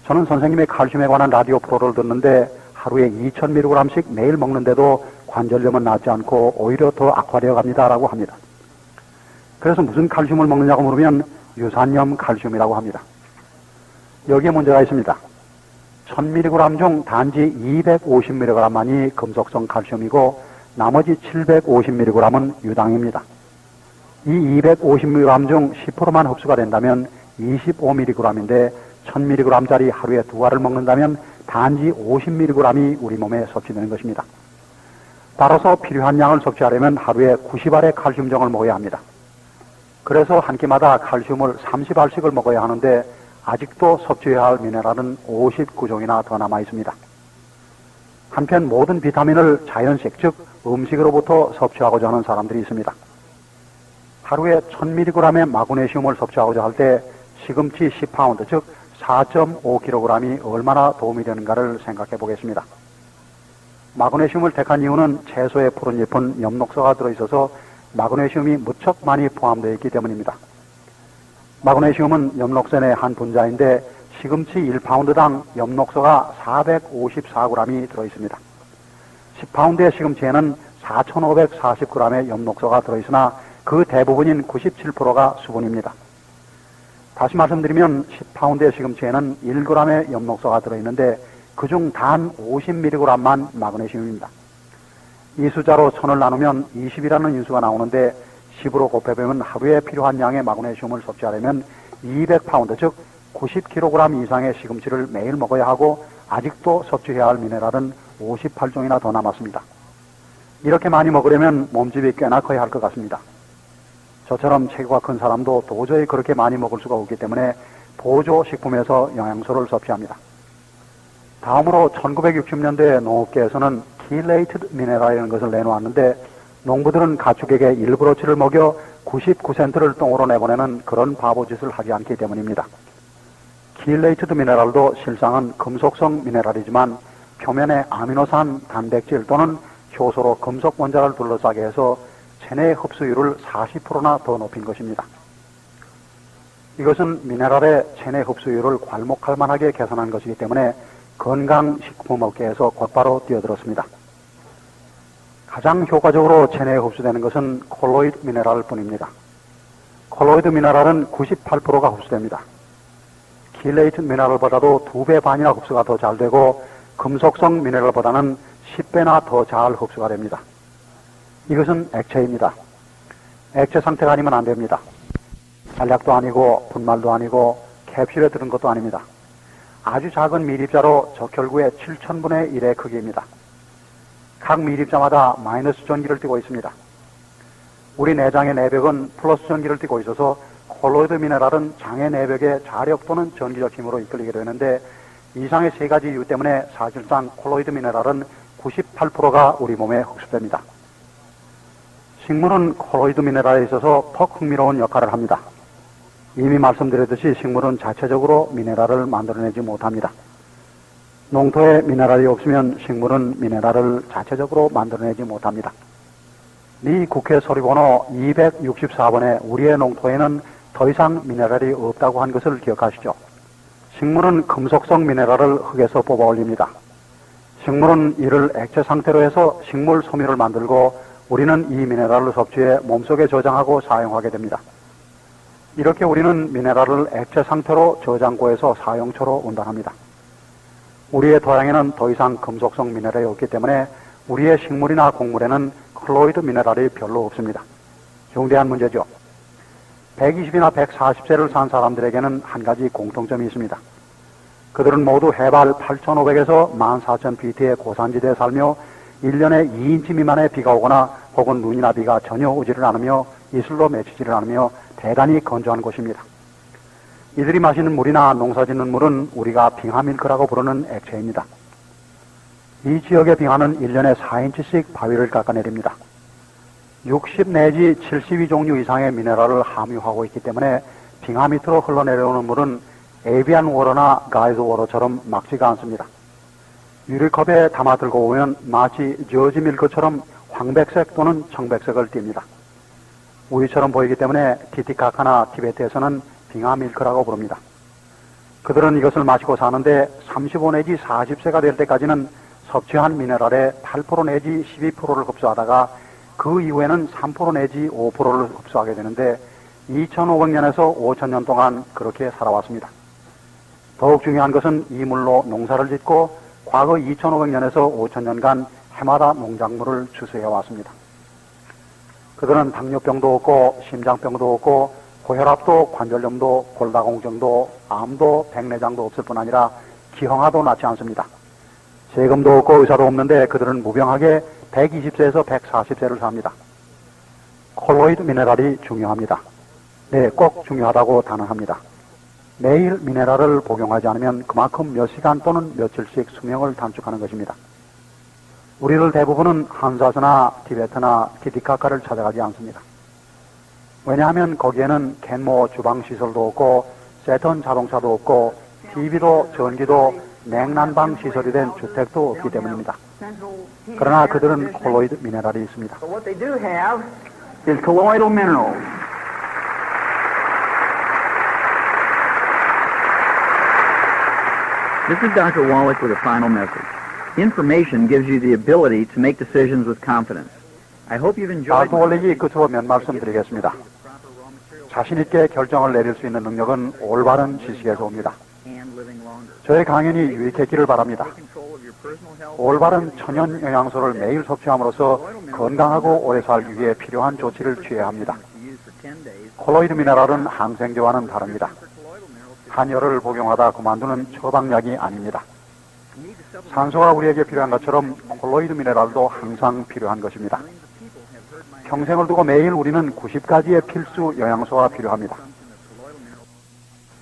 저는 선생님의 칼슘에 관한 라디오 프로를 듣는데 하루에 2000mg씩 매일 먹는데도 관절염은 낫지 않고 오히려 더 악화되어 갑니다라고 합니다. 그래서 무슨 칼슘을 먹느냐고 물으면 유산염 칼슘이라고 합니다. 여기에 문제가 있습니다. 1000mg 중 단지 250mg만이 금속성 칼슘이고 나머지 750mg은 유당입니다. 이 250mg 중 10%만 흡수가 된다면 25mg인데 1000mg짜리 하루에 두 알을 먹는다면 단지 50mg이 우리 몸에 섭취되는 것입니다. 따라서 필요한 양을 섭취하려면 하루에 90알의 칼슘정을 먹어야 합니다. 그래서 한 끼마다 칼슘을 30알씩을 먹어야 하는데 아직도 섭취해야 할 미네랄은 59종이나 더 남아 있습니다. 한편 모든 비타민을 자연식, 즉 음식으로부터 섭취하고자 하는 사람들이 있습니다. 하루에 1000mg의 마그네슘을 섭취하고자 할 때 시금치 10파운드, 즉 4.5kg이 얼마나 도움이 되는가를 생각해 보겠습니다. 마그네슘을 택한 이유는 채소의 푸른 잎은 엽록소가 들어있어서 마그네슘이 무척 많이 포함되어 있기 때문입니다. 마그네슘은 엽록소 내 한 분자인데 시금치 1파운드당 엽록소가 454g이 들어있습니다. 10파운드의 시금치에는 4540g의 엽록소가 들어있으나 그 대부분인 97%가 수분입니다. 다시 말씀드리면 10파운드의 시금치에는 1g의 엽록소가 들어있는데 그중 단 50mg만 마그네슘입니다. 이 숫자로 1000을 나누면 20이라는 인수가 나오는데 10으로 곱해보면 하루에 필요한 양의 마그네슘을 섭취하려면 200파운드, 즉 90kg 이상의 시금치를 매일 먹어야 하고 아직도 섭취해야 할 미네랄은 58종이나 더 남았습니다. 이렇게 많이 먹으려면 몸집이 꽤나 커야 할 것 같습니다. 저처럼 체구가 큰 사람도 도저히 그렇게 많이 먹을 수가 없기 때문에 보조식품에서 영양소를 섭취합니다. 다음으로 1960년대 농업계에서는 킬레이티드 미네랄이라는 것을 내놓았는데 농부들은 가축에게 일브로치를 먹여 99센트를 똥으로 내보내는 그런 바보짓을 하지 않기 때문입니다. 킬레이티드 미네랄도 실상은 금속성 미네랄이지만 표면에 아미노산, 단백질 또는 효소로 금속 원자를 둘러싸게 해서 체내 흡수율을 40%나 더 높인 것입니다. 이것은 미네랄의 체내 흡수율을 괄목할 만하게 개선한 것이기 때문에 건강식품업계에서 곧바로 뛰어들었습니다. 가장 효과적으로 체내에 흡수되는 것은 콜로이드 미네랄 뿐입니다. 콜로이드 미네랄은 98%가 흡수됩니다. 킬레이트 미네랄보다도 2배 반이나 흡수가 더 잘 되고 금속성 미네랄보다는 10배나 더 잘 흡수가 됩니다. 이것은 액체입니다. 액체 상태가 아니면 안 됩니다. 알약도 아니고 분말도 아니고 캡슐에 들은 것도 아닙니다. 아주 작은 미립자로 적혈구의 7,000분의 1의 크기입니다. 각 미립자마다 마이너스 전기를 띠고 있습니다. 우리 내장의 내벽은 플러스 전기를 띠고 있어서 콜로이드 미네랄은 장의 내벽의 자력 또는 전기적 힘으로 이끌리게 되는데 이상의 세 가지 이유 때문에 사실상 콜로이드 미네랄은 98%가 우리 몸에 흡수됩니다. 식물은 콜로이드 미네랄에 있어서 더 흥미로운 역할을 합니다. 이미 말씀드렸듯이 식물은 자체적으로 미네랄을 만들어내지 못합니다. 농토에 미네랄이 없으면 식물은 미네랄을 자체적으로 만들어내지 못합니다. 미 국회 서류번호 264번에 우리의 농토에는 더 이상 미네랄이 없다고 한 것을 기억하시죠? 식물은 금속성 미네랄을 흙에서 뽑아 올립니다. 식물은 이를 액체 상태로 해서 식물 섬유를 만들고 우리는 이 미네랄을 섭취해 몸속에 저장하고 사용하게 됩니다. 이렇게 우리는 미네랄을 액체 상태로 저장고에서 사용처로 운반합니다. 우리의 토양에는 더 이상 금속성 미네랄이 없기 때문에 우리의 식물이나 곡물에는 콜로이드 미네랄이 별로 없습니다. 중대한 문제죠. 120이나 140세를 산 사람들에게는 한 가지 공통점이 있습니다. 그들은 모두 해발 8,500에서 14,000피트의 고산지대에 살며 1년에 2인치 미만의 비가 오거나 혹은 눈이나 비가 전혀 오지를 않으며 이슬로 맺히지를 않으며 대단히 건조한 곳입니다. 이들이 마시는 물이나 농사짓는 물은 우리가 빙하밀크라고 부르는 액체입니다. 이 지역의 빙하는 1년에 4인치씩 바위를 깎아내립니다. 60 내지 72종류 이상의 미네랄을 함유하고 있기 때문에 빙하 밑으로 흘러내려오는 물은 에비안 워러나 가이드 워러처럼 막지가 않습니다. 유리컵에 담아 들고 오면 마치 저지 밀크처럼 황백색 또는 청백색을 띱니다. 우리처럼 보이기 때문에 티티카카나 티베트에서는 빙하 밀크라고 부릅니다. 그들은 이것을 마시고 사는데 35 내지 40세가 될 때까지는 섭취한 미네랄의 8% 내지 12%를 흡수하다가 그 이후에는 3% 내지 5%를 흡수하게 되는데 2500년에서 5000년 동안 그렇게 살아왔습니다. 더욱 중요한 것은 이 물로 농사를 짓고 과거 2500년에서 5000년간 해마다 농작물을 추수해 왔습니다. 그들은 당뇨병도 없고 심장병도 없고 고혈압도 관절염도 골다공증도 암도 백내장도 없을 뿐 아니라 기형아도 낫지 않습니다. 세금도 없고 의사도 없는데 그들은 무병하게 120세에서 140세를 삽니다. 콜로이드 미네랄이 중요합니다. 네, 꼭 중요하다고 단언합니다. 매일 미네랄을 복용하지 않으면 그만큼 몇 시간 또는 며칠씩 수명을 단축하는 것입니다. 우리들 대부분은 한사스나 티베트나 티티카카를 찾아가지 않습니다. 왜냐하면 거기에는 캔모 주방시설도 없고 세턴 자동차도 없고 TV도 전기도 냉난방 시설이 된 주택도 없기 때문입니다. 그러나 그들은 콜로이드 미네랄이 있습니다. But what they do have is colloidal minerals. This is Dr. Wallach with a final message. Information gives you the ability to make decisions with confidence. I hope you've enjoyed. 다크 원릭이 끝으로 몇 말씀 드리겠습니다. 자신 있게 결정을 내릴 수 있는 능력은 올바른 지식에서 옵니다. 저의 강연이 유익했기를 바랍니다. 올바른 천연 영양소를 매일 섭취함으로써 건강하고 오래 살기 위해 필요한 조치를 취해야 합니다. 콜로이드 미네랄은 항생제와는 다릅니다. 한열을 복용하다 그만두는 처방약이 아닙니다. 산소가 우리에게 필요한 것처럼 콜로이드 미네랄도 항상 필요한 것입니다. 평생을 두고 매일 우리는 90가지의 필수 영양소가 필요합니다.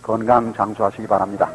건강 장수하시기 바랍니다.